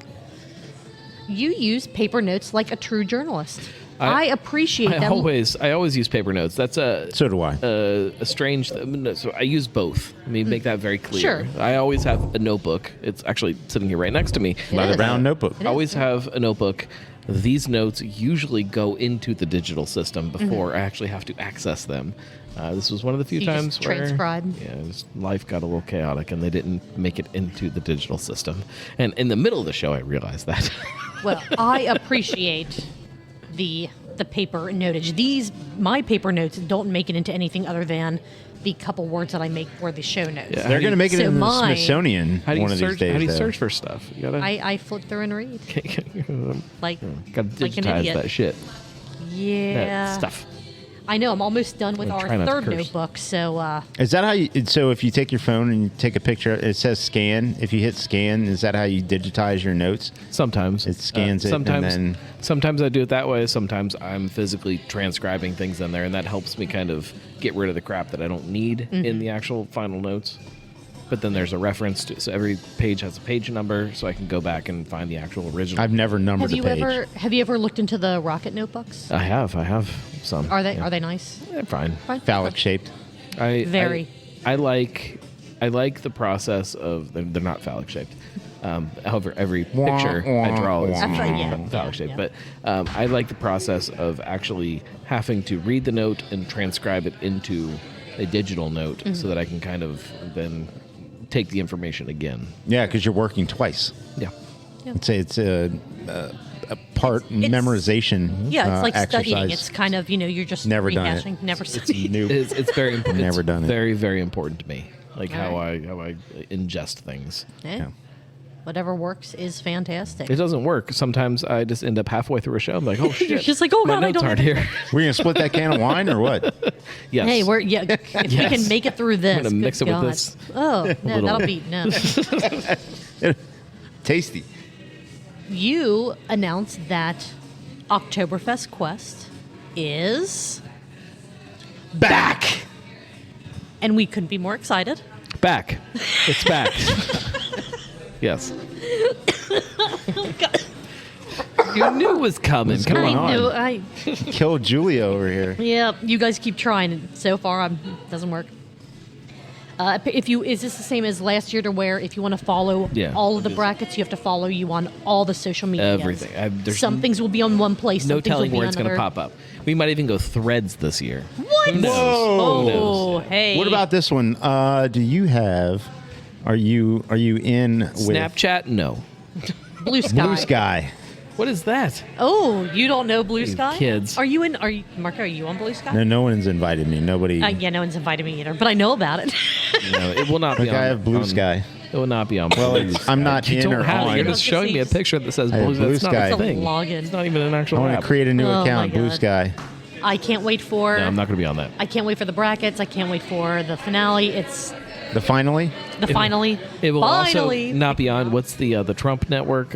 You use paper notes like a true journalist. I appreciate I them. always use paper notes. That's So do I. a strange. So I use both. Let me make that very clear. Sure. I always have a notebook. It's actually sitting here right next to me. By the is. brown notebook. It I always have a notebook. These notes usually go into the digital system before I actually have to access them. This was one of the few You times just where transcribe? life got a little chaotic and they didn't make it into the digital system. And in the middle of the show, I realized that. Well, I appreciate the paper notage. My paper notes don't make it into anything other than the couple words that I make for the show notes. Yeah. They're going to make it So in the mine- Smithsonian How do you one of search? these days. How do you though. search for stuff? You gotta I flip through and read. Like, gotta like an digitize idiot. that shit. Yeah. That stuff. I know. I'm almost done with I'm our trying not to third curse. notebook. So, Is that how you? So if you take your phone and you take a picture, it says scan. If you hit scan, is that how you digitize your notes? Sometimes It scans it and Sometimes, then- sometimes I do it that way. Sometimes I'm physically transcribing things in there, and that helps me kind of get rid of the crap that I don't need in the actual final notes. But then there's a reference to, so every page has a page number, so I can go back and find the actual original. I've never numbered a page. have you ever looked into the Rocket notebooks? I have some. Are they Yeah. are they nice? They're fine. Fine. Phallic shaped. Very. I like the process of they're not phallic shaped. However, every picture I draw is Actually, yeah. phallic shaped. Yeah. But I like the process of actually having to read the note and transcribe it into a digital note, Mm-hmm. so that I can kind of then take the information again. Yeah, because you're working twice. Yeah. I'd say it's a part memorization. Yeah, it's like exercise. studying. It's kind of, you're just Never done it. rehashing. Never studied. Nope. It's very important. Never it's done it. Very, very important to me. Like All how I ingest things. Yeah. Whatever works is fantastic. It doesn't work. Sometimes I just end up halfway through a show. I'm like, oh shit. You're just like, oh, my God, I notes don't aren't have here. We're gonna split that can of wine or what? Yes. Hey, if we can make it through this, I'm gonna good mix it with God. this. Oh, no, little- that'll be no. Tasty. You announced that Oktoberfest Quest is Back. and we couldn't be more excited. Back. It's back. Yes. You knew it was coming. What's Come going on. on? Kill Julia over here. Yeah, you guys keep trying. And so far, it doesn't work. Is this the same as last year, to where if you want to follow Yeah. all of the brackets, you have to follow you on all the social media? Everything. There's Some things will be on one place. no some things telling will be where it's on going to other. pop up. We might even go threads this year. What? Who knows? Whoa. Who knows? Oh, hey. What about this one? Do you have? Are you in with Snapchat? No. Blue Sky? Blue Sky? What is that? Oh, you don't know Blue You Sky? kids. Are you Marco? Are you on Blue Sky? No one's invited me. Nobody. Yeah, no one's invited me either, but I know about it. No, it will not be Like on. I have Blue on- Sky. It will not be on. Well, Blue it's- I'm not You in don't or have it. on. You're just showing me a picture that says I have Blue. Blue That's not Sky. a It's a thing. login. It's not even an actual I want app. to create a new Oh, account. my Blue God. Sky. I can't wait for. No, I'm not going to be on that. I can't wait for the brackets. I can't wait for the finale. It's The finally. the finally. It will finally. also not be on. What's the Trump network?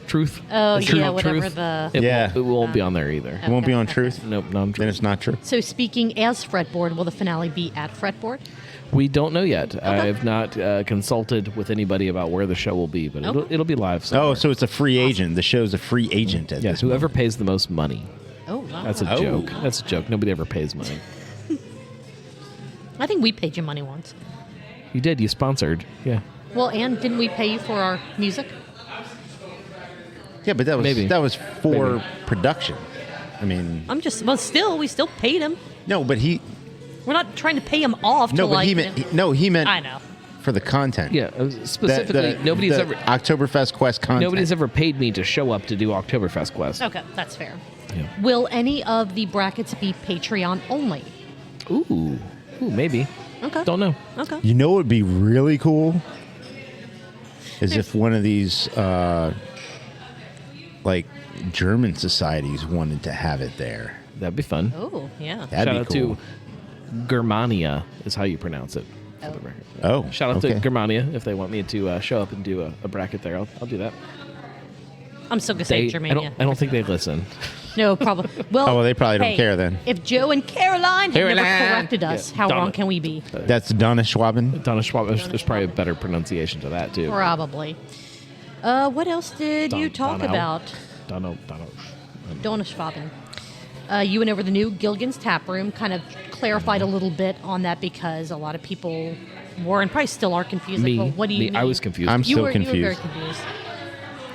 Truth. Oh, Is it yeah, called whatever Truth? the- Yeah. It won't be on there either. It won't be on Okay. Truth. Nope, Then non-truth. it's not true. So speaking as Fretboard, will the finale be at Fretboard? We don't know yet. I have not consulted with anybody about where the show will be, but it'll be live. Somewhere. Oh, so it's a free agent. The show's a free agent at yes, this whoever moment. pays the most money. Oh, wow. That's a Oh. joke. That's a joke. Nobody ever pays money. I think we paid you money once. You did. You sponsored. Yeah. Well, and didn't we pay you for our music? Yeah, but that was Maybe. for Maybe. production. I mean, We still paid him. no, but We're not trying to pay him off. no, to but like, he meant he meant I know. for the content. Yeah. Specifically, nobody's ever. Oktoberfest Quest content. Nobody's ever paid me to show up to do Oktoberfest Quest. Okay, that's fair. Yeah. Will any of the brackets be Patreon only? Ooh, maybe. Okay. Don't know. Okay. You know what would be really cool? Is if one of these, like, German societies wanted to have it there. That'd be fun. Oh, yeah. That'd Shout be out cool. to Germania is how you pronounce it. For the record. Oh, Shout out okay. to Germania if they want me to show up and do a bracket there. I'll do that. I'm still going to say Germania. I don't think they listen. No, probably. Well, Oh, well, they probably don't hey, care then. If Joe and Caroline had never Caroline! corrected us, Yeah, how Donna. wrong can we be? That's Donna Schwaben. Donna Schwab, there's probably a better pronunciation to that, too. Probably. What else did you talk Donnell. about? Donna. Donna Schwaben. You went over the new Gilligan's Tap Room, kind of clarified a little bit on that because a lot of people were and probably still are confused. Me, like, well, what do you mean? I was confused. I'm You still were confused. very confused.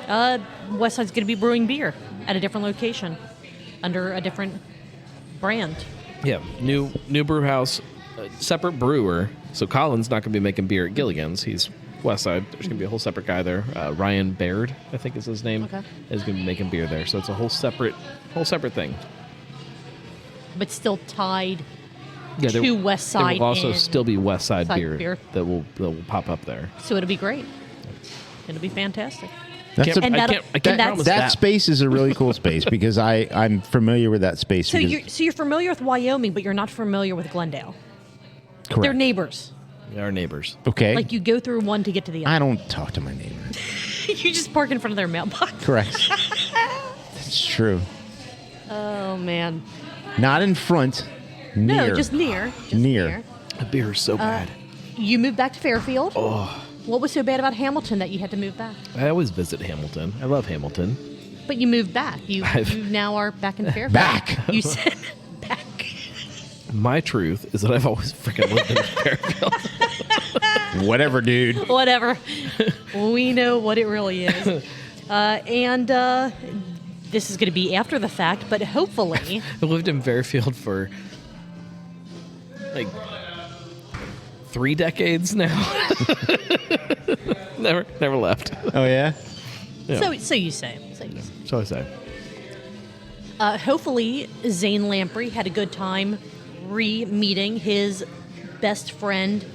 Westside's going to be brewing beer at a different location under a different brand. Yeah, new brew house, separate brewer. So Colin's not going to be making beer at Gilligan's. He's West Side. There's going to be a whole separate guy there. Ryan Baird, I think is his name. Okay. Is going to be making beer there. So it's a whole separate thing. But still tied Yeah, to West Side. There will also and- still be West Side Side beer, beer. that will pop up there. So it'll be great. It'll be fantastic. That's Can't- a, And I that'll- can't and promise that that. space is a really cool space because I'm familiar with that space. So because, you're familiar with Wyoming, but you're not familiar with Glendale. correct. They're neighbors. They are neighbors. Okay. Like you go through one to get to the other. I don't talk to my neighbor. You just park in front of their mailbox. Correct. It's true. Oh man. Not in front. Near. No, just near. Just Near. The beer is so bad. You moved back to Fairfield. Oh. What was so bad about Hamilton that you had to move back? I always visit Hamilton. I love Hamilton. But you moved back. You now are back in Fairfield. Back. You said back. My truth is that I've always freaking lived in Fairfield. Whatever, dude. Whatever. We know what it really is. And this is going to be after the fact, but hopefully. I lived in Fairfield for like 3 decades now. never left. Oh, yeah? Yeah. So you say. So you say. So I say. Hopefully, Zane Lamprey had a good time re-meeting his best friend,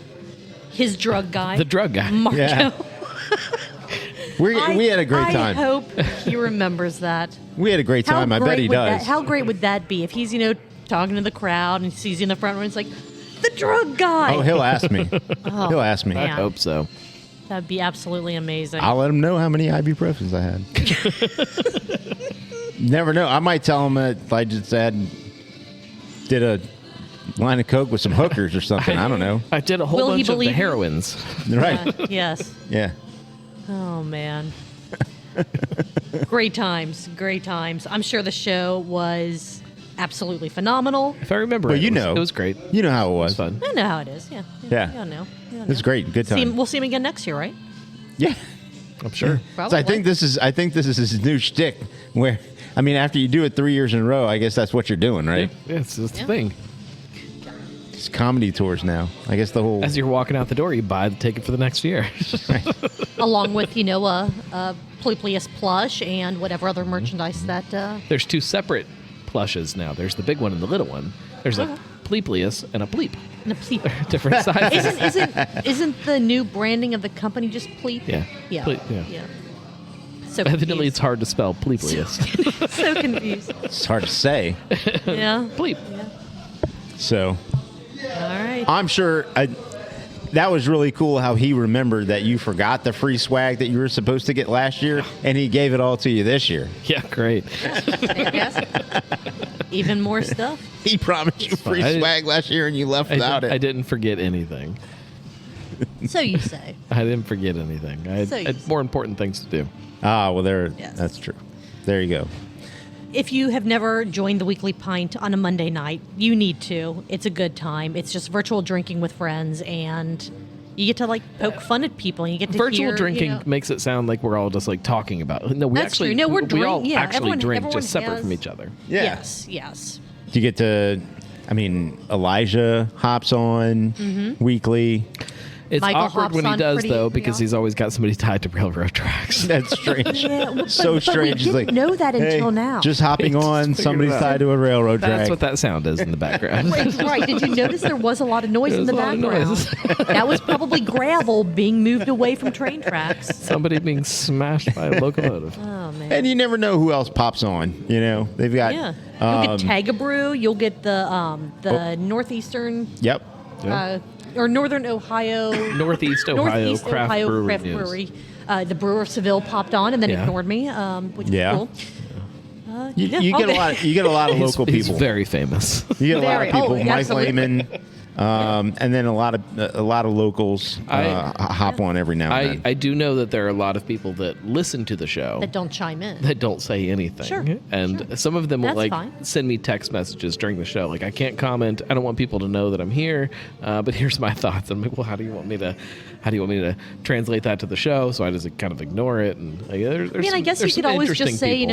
his drug guy. The drug guy. Marco. Yeah. We had a great time. I hope he remembers that. We had a great time. I bet he does. How great would that be if he's, talking to the crowd and sees you in the front row and it's like, the drug guy. Oh, he'll ask me. Oh, He'll ask me. man. I hope so. That'd be absolutely amazing. I'll let him know how many ibuprofens I had. Never know. I might tell him that I just did a line of coke with some hookers or something. I don't know. I did a whole Will he bunch of the believe you? heroines. Right? Yes. Yeah. Oh, man. Great times. Great times. I'm sure the show was absolutely phenomenal. If I remember Well, right, you it was great. You know how it It was. was fun. I know how it is. Yeah. Yeah. You'll know. It was great. Good time. We'll see him again next year, right? Yeah. I'm sure. So Probably. I think this is his new shtick. Where, I mean, after you do it 3 years in a row, I guess that's what you're doing, right? Yeah, it's the Yeah. thing. It's comedy tours now. I guess the whole. As you're walking out the door, you buy the ticket for the next year. Along with, a Pluplius plush and whatever other merchandise that. There's 2 separate plushes now. There's the big one and the little one. There's a Pleplius and a Pleep. And a Pleep. Different sizes. Isn't the new branding of the company just Pleep? Yeah. Yeah. Pleep, yeah. So Evidently, confused. it's hard to spell Pleplius. So confused. It's hard to say. Yeah. Pleep. So All right. I'm sure that was really cool how he remembered that you forgot the free swag that you were supposed to get last year, and he gave it all to you this year. Yeah, great. Fantastic. Even more stuff. He promised you free I- swag last year, and you left without I it. didn't forget anything. So you say. I didn't forget anything. I So you had more important things to do. Ah, well, Yes. that's true. There you go. If you have never joined the Weekly Pint on a Monday night, you need to. It's a good time. It's just virtual drinking with friends, and you get to poke fun at people. And you get to Virtual hear, drinking makes it sound like we're all just talking about it. No, we That's actually true. No, we're we all drink- yeah, actually everyone- drink everyone just separate has- from each other. Yeah. Yes. You get to, Elijah hops on weekly. It's Michael awkward hops when he on does, pretty though, because often. he's always got somebody tied to railroad tracks. That's strange. Yeah, well, So but strange. we It's didn't like, know that hey, until now. Just hopping Just on, figured somebody's it out. tied to a railroad track. That's what that sound is in the background. Right. Did you notice there was a lot of noise in There's the a lot of background? noise. That was probably gravel being moved away from train tracks. Somebody being smashed by a locomotive. Oh man. And you never know who else pops on. You know, they've got. Yeah. You'll get Tagabrew. You'll get the northeastern Yep. or northern Ohio. Northeast Ohio Northeast Craft Ohio Brewery Craft News. Brewery. The Brewer of Seville popped on and then Yeah. ignored me, which Yeah. was cool. You get a lot. You get a lot of local He's people. very famous. You get a lot Very. of people. Oh, Mike absolutely. Lehman, and then a lot of locals hop on every now and then. I do know that there are a lot of people that listen to the show That don't chime in. that don't say anything. Sure, And sure. some of them will That's fine. send me text messages during the show. Like, I can't comment. I don't want people to know that I'm here. But here's my thoughts. I'm like, well, how do you want me to translate that to the show? So I just kind of ignore it. And I guess you could always just say,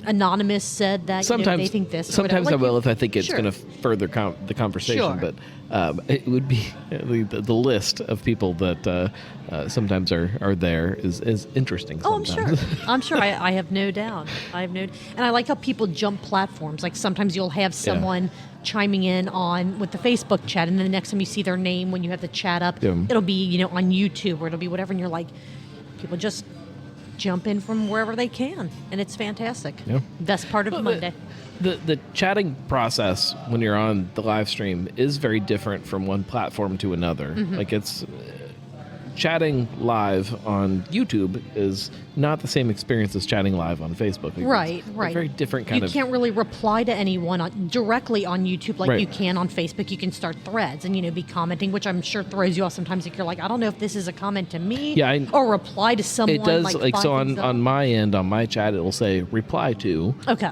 Anonymous said that Sometimes they think this. Or Sometimes whatever. I will if I think it's Sure. going to further the conversation. Sure. But it would be the list of people that sometimes are there is interesting. Oh, I'm sure. sometimes. I'm sure. I have no doubt. And I like how people jump platforms. Like sometimes you'll have someone chiming in with the Facebook chat, and then the next time you see their name when you have the chat up, it'll be on YouTube or it'll be whatever, and you're like, people just jump in from wherever they can, and it's fantastic. Yeah. Best part of Monday. The chatting process when you're on the live stream is very different from one platform to another. Mm-hmm. Like it's chatting live on YouTube is not the same experience as chatting live on Facebook. Like, Right. it's a very different kind you of. You can't really reply to anyone directly on YouTube like Right. you can on Facebook. You can start threads and be commenting, which I'm sure throws you off sometimes. If you're like, I don't know if this is a comment to me, or reply to someone. It does like so five things up. on my end on my chat it will say reply to. Okay.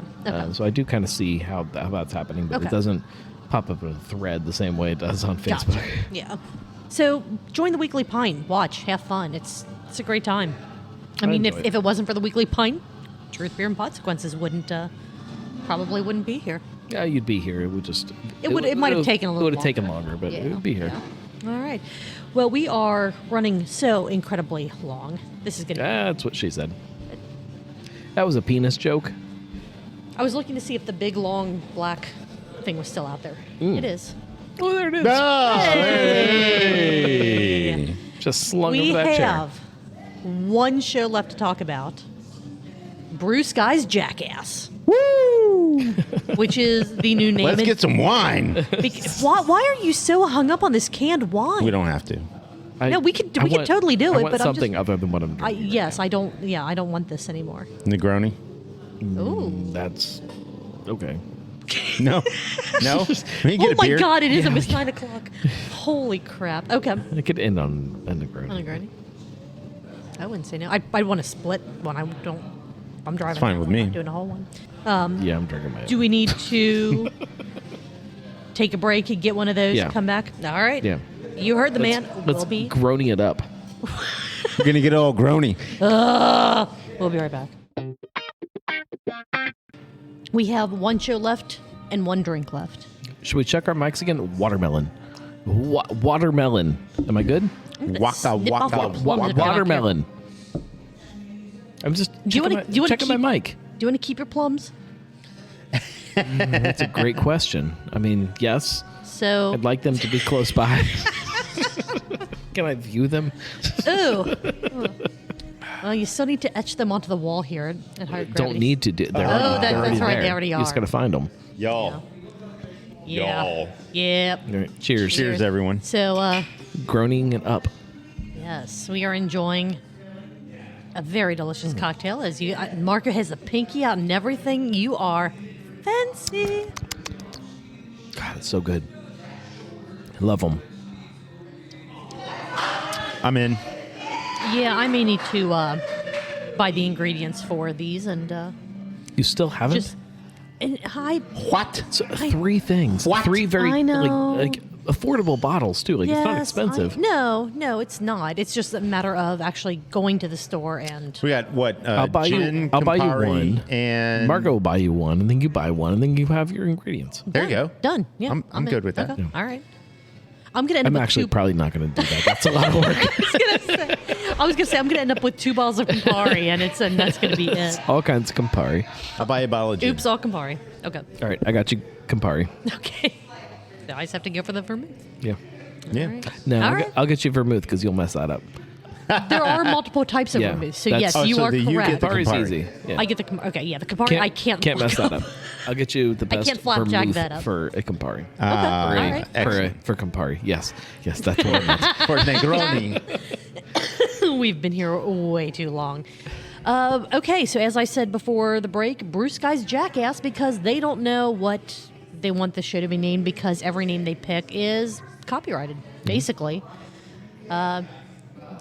So I do kind of see how that's happening, but it doesn't pop up in a thread the same way it does on Facebook. Gotcha. Yeah. So join the weekly Pint. Watch, have fun. It's a great time. I mean, enjoy if it wasn't for the weekly Pint, Truth, Beer, and Consequences probably wouldn't be here. Yeah, you'd be here. It would just. It might have taken a little. It would have taken longer, but it would be here. Yeah. All right. Well, we are running so incredibly long. This is going to. That's what she said. That was a penis joke. I was looking to see if the big long black thing was still out there. It is. Oh, there it is. Hey. Just slung We over that chair. have one show left to talk about. Brew Sky's Jackass. Woo! Which is the new name. Let's get some wine. Why are you so hung up on this canned wine? We don't have to. No, we could totally do I it, want but I'm something just, other than what I'm drinking. yes, I don't. Yeah, I don't want this anymore. Negroni? Ooh. That's okay. No. No? We get Oh a my beer? God! It is. It's 9:00. Holy crap. Okay. I could end on a Negroni. Negroni. I wouldn't say no. I'd want to split when I don't. I'm driving. It's fine with me. I'm doing a whole one. Yeah, I'm drinking my. Do we need to take a break and get one of those Yeah. and come back? All right. Yeah. You heard the man. Let's We'll be. groany it up. We're going to get all groany. We'll be right back. We have one show left and one drink left. Should we check our mics again? Watermelon. Watermelon. Am I good? Waka, Snip off waka, the plums if you're not Watermelon. I'm just Do you wanna checking my mic. Do you want to keep your plums? That's a great question. I mean, yes. So. I'd like them to be close by. Can I view them? Ooh. Well, you still need to etch them onto the wall here at higher gravity. Don't need to do. They're Oh, already, that's they're already right, there. they already You just are. gotta find them. Y'all. Yeah. Y'all. Yep. All right, cheers. Cheers, everyone. So, Groaning it up. yes, we are enjoying a very delicious cocktail. As you, Marco has a pinky out and everything. You are fancy. God, it's so good. I love them. I'm in. Yeah, I may need to buy the ingredients for these and You still haven't? just. And I What? So, three things. What? Three very I know. like affordable bottles too. Like it's not expensive. No, it's not. It's just a matter of actually going to the store and. We got what? I'll buy gin, you. I'll buy you Campari, one. And Margo will buy you one, and then you buy one, and then you have your ingredients. There you go. Done. Yeah, I'm good with that. Okay. All right. I'm gonna end I'm up actually with probably not going to do that. That's a lot of work. I was gonna say I'm gonna end up with 2 bottles of Campari, and that's gonna be it. All kinds of Campari. I'll buy a bottle of gin. Oops, all Campari. Okay. All right, I got you Campari. Okay. Now I just have to go for the vermouth. Yeah. Yeah. All right. No, All I'll, right. get, I'll get you vermouth because you'll mess that up. There are multiple types of Yeah, vermouth, so that's- yes, you so are you correct. get the Campari's Campari. easy. Yeah. I get the Campari. I can't mess that up. I'll get you the best can't flapjack vermouth that up. for a Campari. Ah, all right. For Campari. Yes, that's what I meant. For Negroni. We've been here way too long. Okay, so as I said before the break, Brewcast's Jackass because they don't know what they want the show to be named because every name they pick is copyrighted, basically.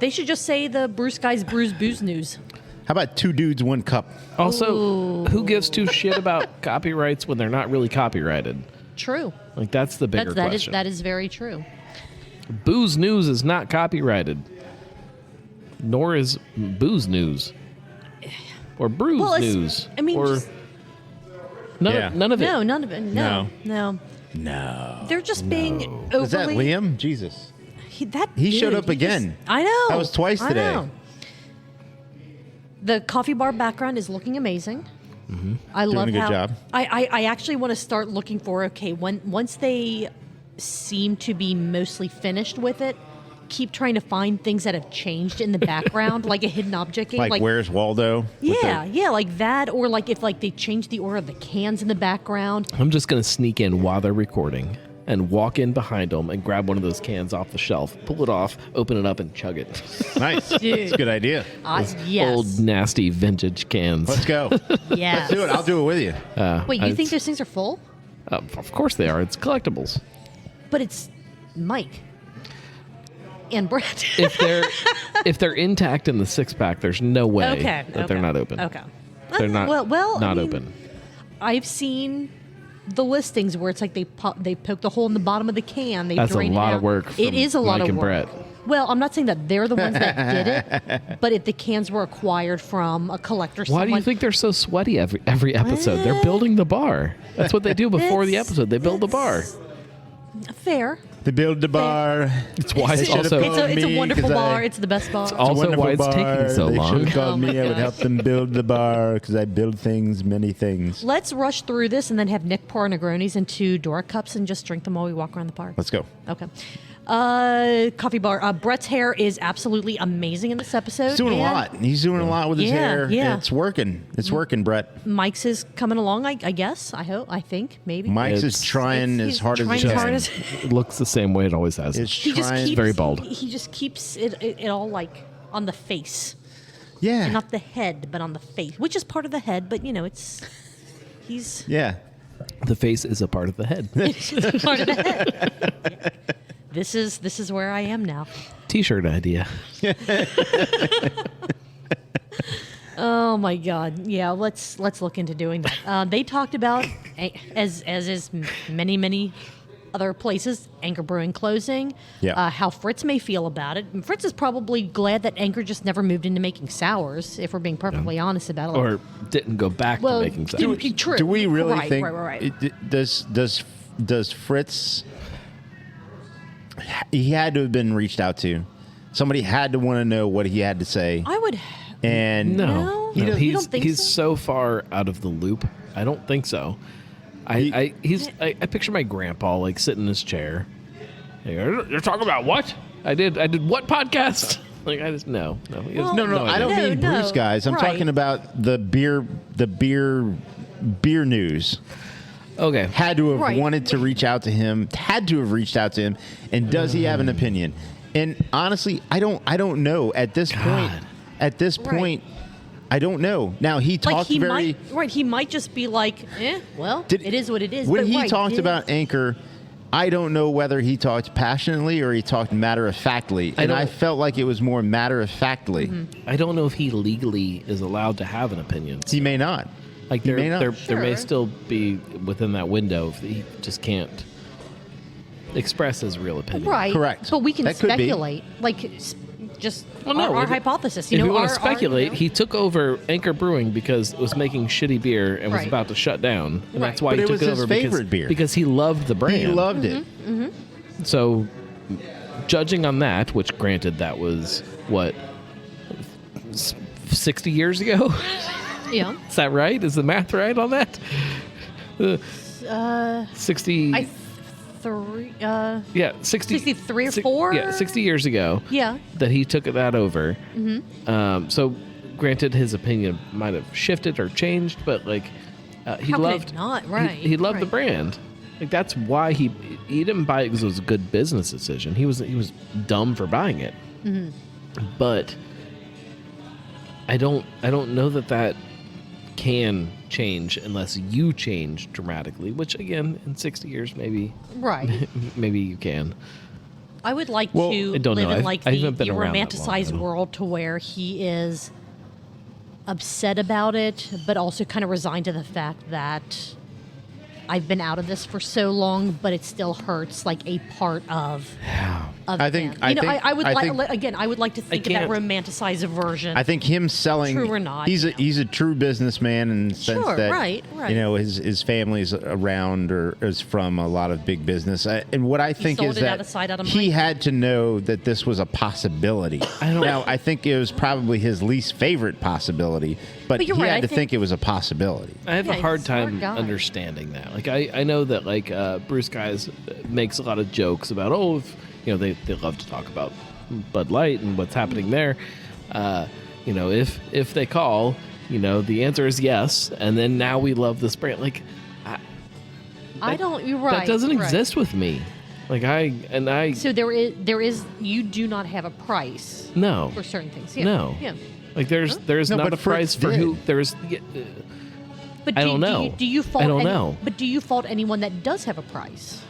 They should just say the Brewcast's Brews Booze News. How about 2 dudes, 1 cup? Also, who gives 2 shit about copyrights when they're not really copyrighted? True. Like that's the bigger question. That is very true. Booze News is not copyrighted, nor is Booze News or Brews Well, News. I mean, or just- none of it. No, none of it. No. No. They're just being overly. Is that Liam? Jesus. He showed dude, up again. I know. That was twice I today. know. The coffee bar background is looking amazing. I love a good how job. I actually want to start looking for once they seem to be mostly finished with it, keep trying to find things that have changed in the background, like a hidden object game, Like Where's Waldo? yeah, like that, or like if they change the order of the cans in the background. I'm just gonna sneak in while they're recording and walk in behind them and grab one of those cans off the shelf, pull it off, open it up, and chug it. Nice. It's a good idea. Yes. Old nasty vintage cans. Let's go. Yes. Do it. I'll do it with you. Wait, you think those things are full? Of course they are. It's collectibles. But it's Mike and Brett. If they're intact in the 6-pack, there's no way that they're not open. Okay. They're not well, not I mean, open. I've seen the listings where it's like they poke the hole in the bottom of the can. They That's a drain it lot out. of work. It from is a lot Mike of and work. Brett. Well, I'm not saying that they're the ones that did it, but if the cans were acquired from a collector, Why do you think they're so sweaty every episode? They're building the bar. That's what they do before the episode. They build the bar. Fair. They build the bar. It's why it's should've also called It's a me, wonderful 'cause bar. It's the best bar. also why it's taking so They long. should have called Oh my me. I would gosh. help them build the bar because I build things, many things. Let's rush through this and then have Nick pour Negronis into Dora cups and just drink them while we walk around the park. Let's go. Okay. Coffee bar. Brett's hair is absolutely amazing in this episode. He's doing a lot. He's doing a lot with his Yeah, hair. yeah. It's working. It's working, Brett. Mike's is coming along, I guess. I think, maybe. Mike's is It's- trying He's as hard as trying he as can. hard as- It looks the same way it always has. It's He just trying. keeps very bald. He just keeps it all like on the face, Yeah. and not the head, but on the face, which is part of the head. But he's Yeah. The face is a part of the head. part of the head. This is where I am now. T-shirt idea. Oh my God! Yeah, let's look into doing that. They talked about, as is many other places, Anchor Brewing closing. Yeah. How Fritz may feel about it. And Fritz is probably glad that Anchor just never moved into making sours. If we're being perfectly honest about it. Or didn't go back to making sours. True. Do we really Right, think? Right. Does Fritz? He had to have been reached out to. Somebody had to want to know what he had to say. I would. And No? No, You don't think he's so? so far out of the loop. I don't think so. I picture my grandpa like sitting in his chair. Hey, you're talking about what? I did what podcast? Like I just no. He has Well, no, I don't No, mean no, Bruce guys. I'm right. talking about the beer news. Okay. Had to have Right. wanted to reach out to him. Had to have reached out to him. And does he have an opinion? And honestly, I don't know at this point. At this Right. point, I don't know. Now he talked he very. he might just be like, well, it is what it is. When but he right, talked did- about Anchor, I don't know whether he talked passionately or he talked matter of factly, and I don't- felt like it was more matter of factly. I don't know if he legally is allowed to have an opinion. He may not. Like He may not. there may Sure. still be within that window if he just can't express his real opinion. right, Correct. But we can That could be. speculate, just Well, no, our if- hypothesis. If you want our- to speculate, our, he took over Anchor Brewing because it was making shitty beer and was Right. about to shut down, and Right. that's why But he it took was it his over favorite beer. because he loved the brand. He loved it. Mm-hmm. So judging on that, which granted that was what 60 years ago. Yeah. Is that right? Is the math right on that? 60. Yeah, 63 or 4? Yeah, 60 years ago. Yeah. That he took that over. Mm-hmm. So, granted, his opinion might have shifted or changed, but like he How loved. could it not? Right. He loved the brand. Like that's why he didn't buy it because it was a good business decision. He was dumb for buying it. Mm-hmm. But I don't know that can change unless you change dramatically, which again in 60 years maybe maybe you can. I would like Well, to I don't live know. in like I the haven't been around that long, romanticized though. world to where he is upset about it, but also kind of resigned to the fact that I've been out of this for so long, but it still hurts like a part of I think- him. I think- I would I like think- again. I would like to think of that can't- romanticized version. I think him selling. True or not, he's yeah. he's a true businessman in the sense Sure, that right. you know his family's around or is from a lot of big business. And what I think sold is it that out of sight, out of he mind. had to know that this was a possibility. Now I think it was probably his least favorite possibility, but he you're right, had I to think- think it was a possibility. I have Yeah, a hard he's a smart time guy. understanding that. Like I know that like Bruce guys makes a lot of jokes about if, they love to talk about Bud Light and what's happening there. If they call, the answer is yes, and then now we love this brand. Like I don't. You're right. that doesn't right. exist with me. Like I So there is. You do not have a price no for certain things. Yeah. no Yeah. like there's No, not but a price Fritz for did. who there's. But I don't know. Do you fault I don't know. But do you fault anyone that does have a price?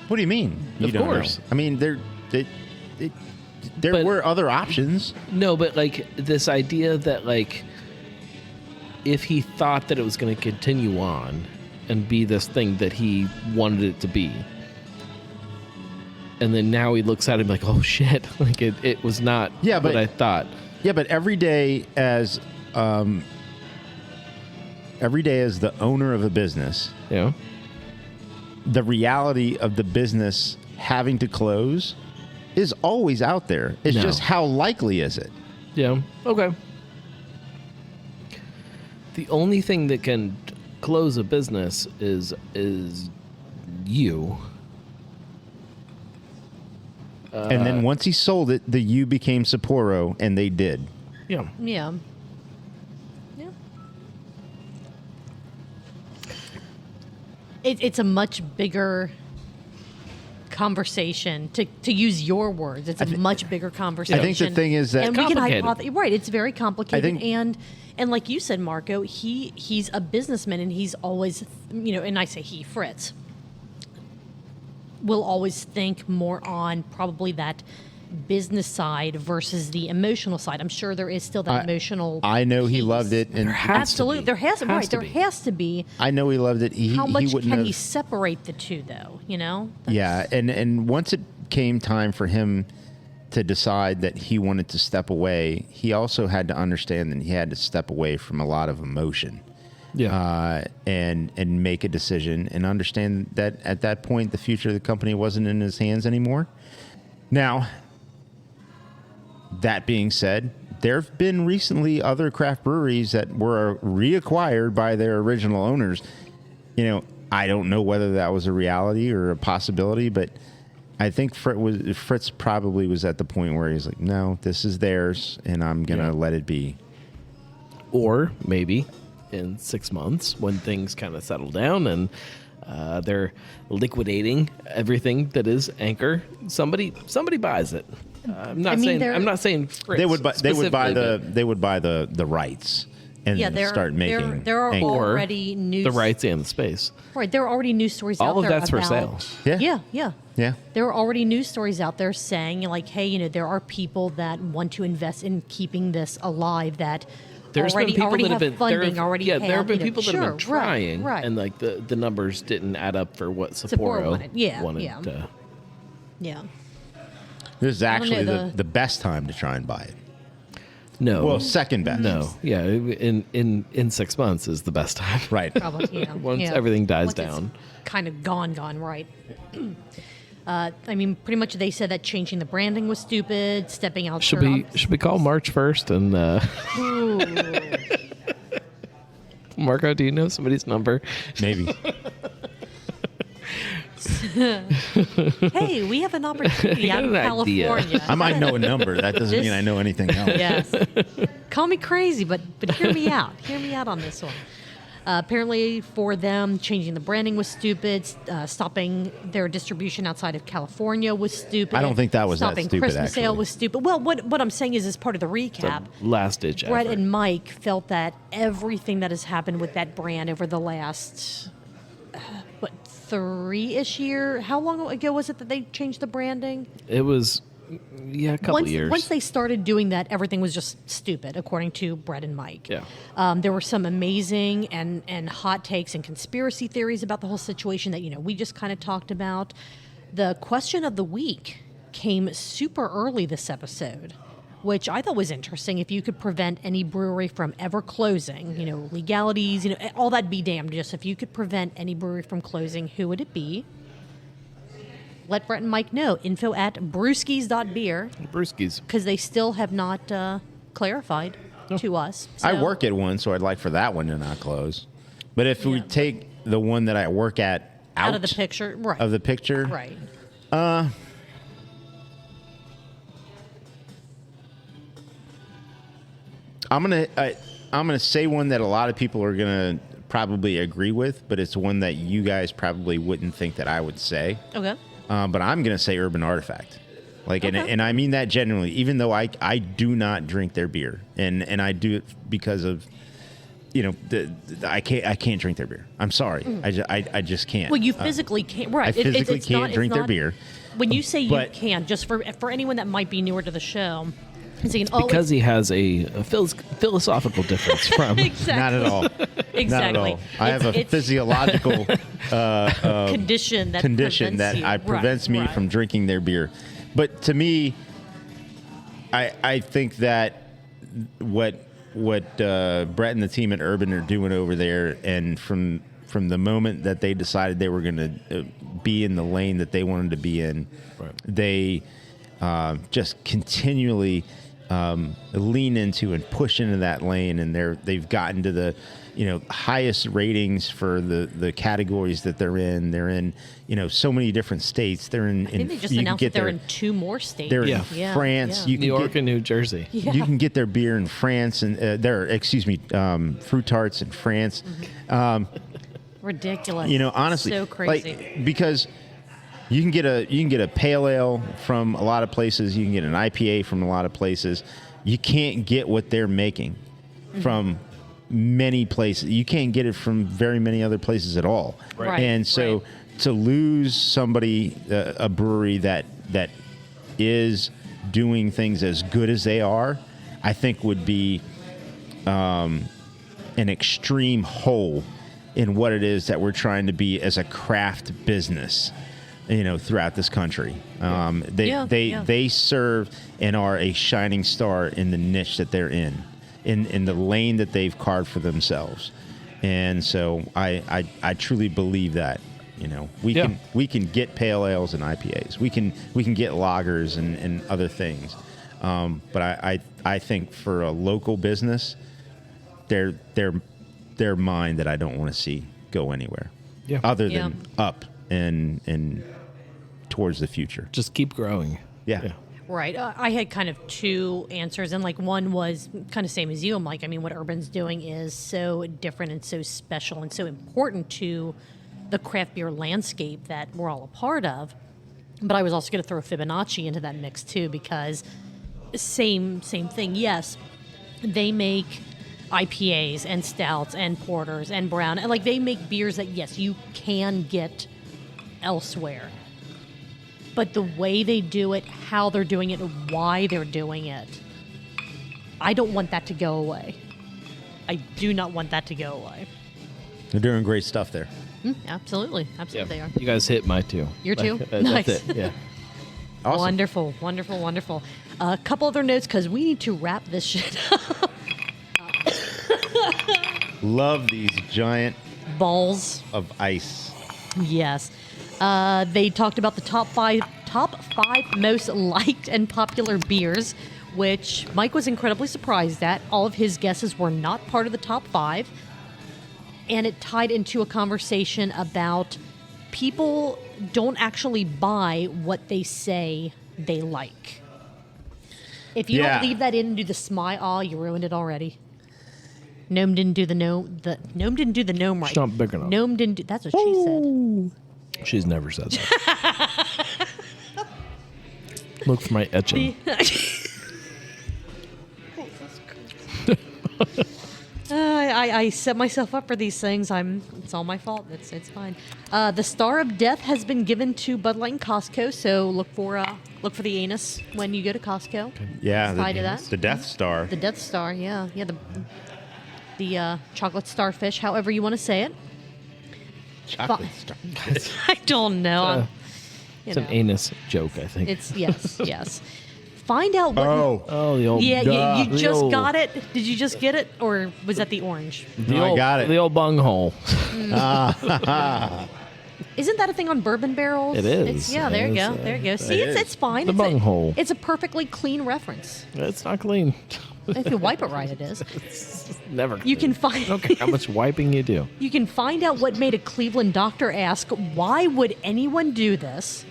What do you mean? You Of don't know? course. I mean, there But- were other options. No, but like this idea that like if he thought that it was going to continue on and be this thing that he wanted it to be, and then now he looks at him like, oh shit, like it was not Yeah, but- what I thought. Yeah, but every day as the owner of a business, the reality of the business having to close is always out there. It's No. just how likely is it? Yeah. Okay. The only thing that can close a business is you. And then once he sold it, the you became Sapporo, and they did. Yeah. Yeah. Yeah. It's a much bigger conversation to use your words. It's a much bigger conversation. I think the thing is that- and we can Complicated. right. It's very complicated, I think- and like you said, Marco, he's a businessman, and he's always and I say he, Fritz, will always think more on probably that business side versus the emotional side. I'm sure there is still that emotional. I know he piece. loved it, and Absolutely, there has to be. Right, there be. has to be. I know he loved it. How much wouldn't can have. he separate the two, though? That's- Yeah, and once it came time for him to decide that he wanted to step away, he also had to understand that he had to step away from a lot of emotion. And make a decision and understand that at that point the future of the company wasn't in his hands anymore. Now, that being said, there have been recently other craft breweries that were reacquired by their original owners. I don't know whether that was a reality or a possibility, but I think Fritz probably was at the point where he's like, no, this is theirs and I'm going to let it be. Or maybe in 6 months when things kind of settle down and they're liquidating everything that is Anchor, somebody buys it. I'm not saying Fritz They would buy specifically, the rights and Yeah, start making there are Anchor. already but news. the rights and the space. Right, there are already news stories out All of there that's for about, sale. Yeah. Yeah. There are already news stories out there saying, like, hey, there are people that want to invest in keeping this alive that There's already been people that have have been funding, there already have been people that have been sure, trying, right. and like the numbers didn't add up for what Sapporo Sapporo wanted. Yeah, wanted. yeah. Yeah. This is actually know, the best time to try and buy it. No, Well, second best. no, yeah. In 6 months is the best time. Right. Probably, yeah. Once yeah. everything dies Once it's down. kind of gone, right. I mean, pretty much they said that changing the branding was stupid, stepping out. Should we call March 1st and Marco, do you know somebody's number? Maybe. Hey, we have an opportunity out in California. I might know a number. That doesn't mean I know anything else. Yes. Call me crazy, but hear me out. Hear me out on this one. Apparently, for them, changing the branding was stupid. Stopping their distribution outside of California was stupid. I don't think that was that Stopping stupid, Christmas sale actually. was stupid. Well, what I'm saying is, as part of the recap, Last ditch effort. Brett and Mike felt that everything that has happened with that brand over the last, 3-ish year? How long ago was it that they changed the branding? It was, a couple years. Once they started doing that, everything was just stupid, according to Brett and Mike. Yeah. There were some amazing and hot takes and conspiracy theories about the whole situation that, we just kind of talked about. The question of the week came super early this episode, which I thought was interesting. If you could prevent any brewery from ever closing, legalities, all that be damned. Just if you could prevent any brewery from closing, who would it be? Let Brett and Mike know. Info at brewskis.beer. Brewskis. Because they still have not clarified to us. So. I work at one, so I'd like for that one to not close. But if we take the one that I work at out of the picture, right? Of the picture, right? I'm gonna say one that a lot of people are gonna probably agree with, but it's one that you guys probably wouldn't think that I would say. Okay. But I'm gonna say Urban Artifact, and I mean that genuinely. Even though I do not drink their beer, and I do it because of, I can't drink their beer. I'm sorry, I just can't. Well, you physically can't. Right. I physically it's can't not, drink their beer. When you say you can, just for anyone that might be newer to the show. Saying, because he has a philosophical difference from exactly. Not at all. Exactly. Not at all. I have a physiological condition that prevents me from drinking their beer. But to me, I think that what Brett and the team at Urban are doing over there, and from the moment that they decided they were going to be in the lane that they wanted to be in, they just continually lean into and push into that lane, and they've gotten to the highest ratings for the categories that they're in. They're in so many different states. They're in. I think they just announced that they're in 2 more states. They're in France. Yeah. New York and New Jersey. Yeah. You can get their beer in France, and fruit tarts in France. Ridiculous. Honestly, so crazy. Because. You can get a pale ale from a lot of places. You can get an IPA from a lot of places. You can't get what they're making from many places. You can't get it from very many other places at all. Right. And so to lose somebody, a brewery that is doing things as good as they are, I think would be an extreme hole in what it is that we're trying to be as a craft business. Throughout this country, they serve and are a shining star in the niche that they're in the lane that they've carved for themselves, and so I truly believe that we can get pale ales and IPAs, we can get lagers and other things, but I think for a local business, they're mine that I don't want to see go anywhere, other than up and towards the future. Just keep growing. Yeah. Right. I had kind of 2 answers, and one was kind of same as you. I'm like, I mean, what Urban's doing is so different and so special and so important to the craft beer landscape that we're all a part of. But I was also going to throw Fibonacci into that mix too, because same thing. Yes, they make IPAs and stouts and porters and brown, and they make beers that yes you can get elsewhere. But the way they do it, how they're doing it, and why they're doing it, I don't want that to go away. I do not want that to go away. They're doing great stuff there. Absolutely. They are. You guys hit my 2. Your 2? Nice. That's it. Yeah. Awesome. Wonderful. A couple other notes, because we need to wrap this shit up. Love these giant Balls of ice. Yes. They talked about the top five most liked and popular beers, which Mike was incredibly surprised at. All of his guesses were not part of the top 5. And it tied into a conversation about people don't actually buy what they say they like. If you don't leave that in and do the smile, you ruined it already. Gnome didn't do the gnome. The gnome didn't do the gnome right. It's not big enough. Gnome didn't do. That's what she said. She's never said that. Look for my etching. I set myself up for these things. It's all my fault. It's fine. The Star of Death has been given to Bud Light and Costco, so look for the anus when you go to Costco. Yeah, Tied to that. the Death Star. The Death Star, yeah. The chocolate starfish, however you want to say it. Chocolate Star. I don't know. It's an anus joke, I think. It's yes. Find out what. Oh, the old. Yeah, you just got it. Did you just get it, or was that the orange? I got it. The old bunghole. Isn't that a thing on bourbon barrels? It is. There you go. There you go. See, it's fine. The bunghole. It's a perfectly clean reference. It's not clean. If you wipe it right, it is. It's never clean. You can find. I don't care how much wiping you do. You can find out what made a Cleveland doctor ask, "Why would anyone do this?"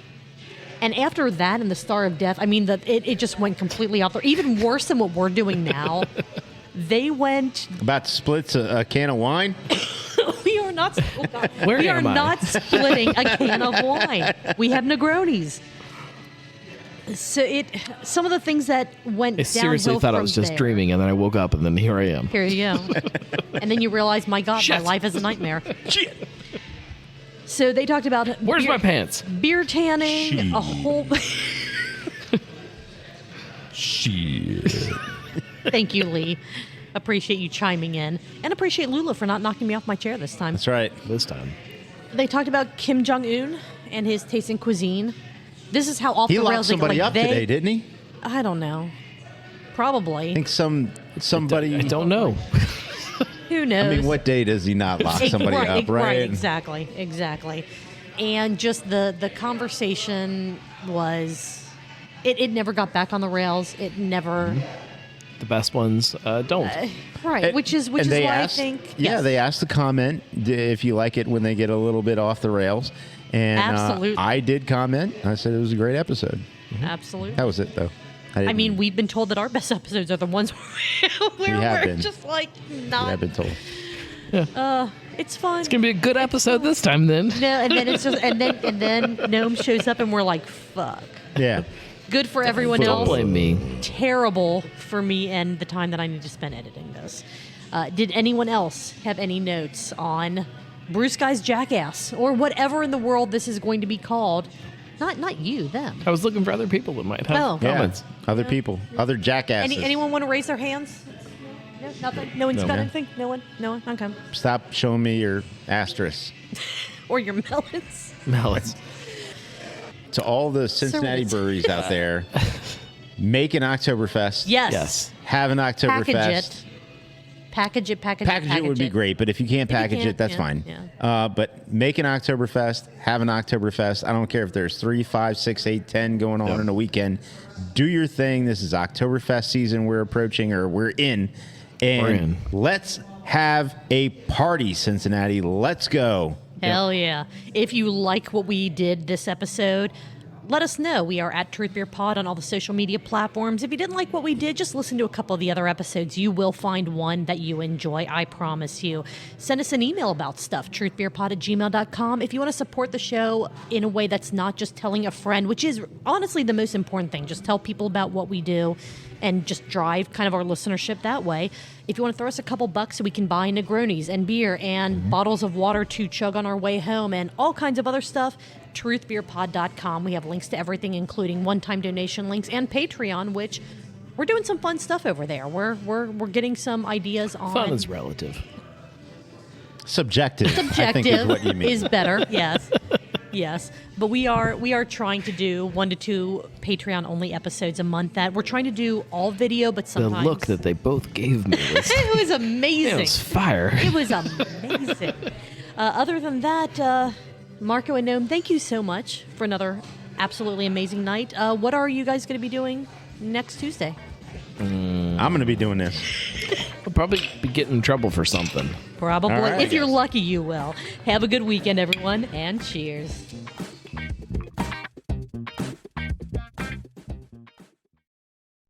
And after that and the Star of Death, I mean, it just went completely out there. Even worse than what we're doing now. They went. About to split a can of wine? We are not. Oh God. Where we are am I? not splitting a can of wine. We have Negronis. So some of the things that went I seriously downhill thought I from was just there. dreaming, and then I woke up, and then here I am. Here you go. And then you realize, my God, my life is a nightmare. Shit. So they talked about Where's my pants? beer tanning, a whole. Shit. Thank you, Lee. Appreciate you chiming in, and appreciate Lula for not knocking me off my chair this time. That's right. This time. They talked about Kim Jong-un and his taste in cuisine. This is how off He the locked rails somebody up today, didn't he? I don't know. Probably. I think somebody. I don't know. Who knows? I mean, what day does he not lock somebody up, right? Right, exactly. And just the conversation was, it never got back on the rails. It never. The best ones don't. Right, which is why I think. Yeah, yes. they asked to comment if you like it when they get a little bit off the rails. And Absolutely. I did comment. I said it was a great episode. Absolutely. That was it, though. I mean, we've been told that our best episodes are the ones where have we're been. just like not. I've been told. It's fun. It's gonna be a good episode this time, then. No, and then it's just and then Gnome shows up and we're like, fuck. Yeah. Good for everyone Don't else. blame me. Terrible for me and the time that I need to spend editing this. Did anyone else have any notes on Brewcast Jackass or whatever in the world this is going to be called? Not you, them. I was looking for other people that might have Oh. comments. Yeah. Other people. Other jackasses. Anyone want to raise their hands? No, nothing. No one's No, got man. anything. No one. Okay. Stop showing me your asterisk. Or your melons. Melons. To all the Cincinnati breweries out there, make an Oktoberfest. Yes. Yes. Have an Oktoberfest. Package it. Package it would be great, but if you can't package can't, it, that's yeah, fine. yeah. But make an Oktoberfest, have an Oktoberfest. I don't care if there's 3, 5, 6, 8, 10 going on in a weekend. Do your thing. This is Oktoberfest season we're approaching, or we're in. And let's have a party, Cincinnati. Let's go. Hell yeah. If you like what we did this episode, let us know. We are at Truth Beer Pod on all the social media platforms. If you didn't like what we did, just listen to a couple of the other episodes. You will find one that you enjoy, I promise you. Send us an email about stuff, truthbeerpod@gmail.com. If you want to support the show in a way that's not just telling a friend, which is honestly the most important thing, just tell people about what we do and just drive kind of our listenership that way. If you want to throw us a couple bucks so we can buy Negronis and beer and bottles of water to chug on our way home and all kinds of other stuff, truthbeerpod.com. We have links to everything, including one-time donation links and Patreon, which we're doing some fun stuff over there. We're getting some ideas on. Fun is relative. Subjective, I think is what you mean. is better. Yes. But we are trying to do 1 to 2 Patreon only episodes a month. That we're trying to do all video, but The sometimes look that they both gave me was, it was amazing. it was fire. It was amazing. Other than that, Marco and Gnome, thank you so much for another absolutely amazing night. What are you guys going to be doing next Tuesday? I'm going to be doing this. I'll probably be getting in trouble for something. Probably. All right, If you're lucky, you will. Have a good weekend, everyone, and cheers.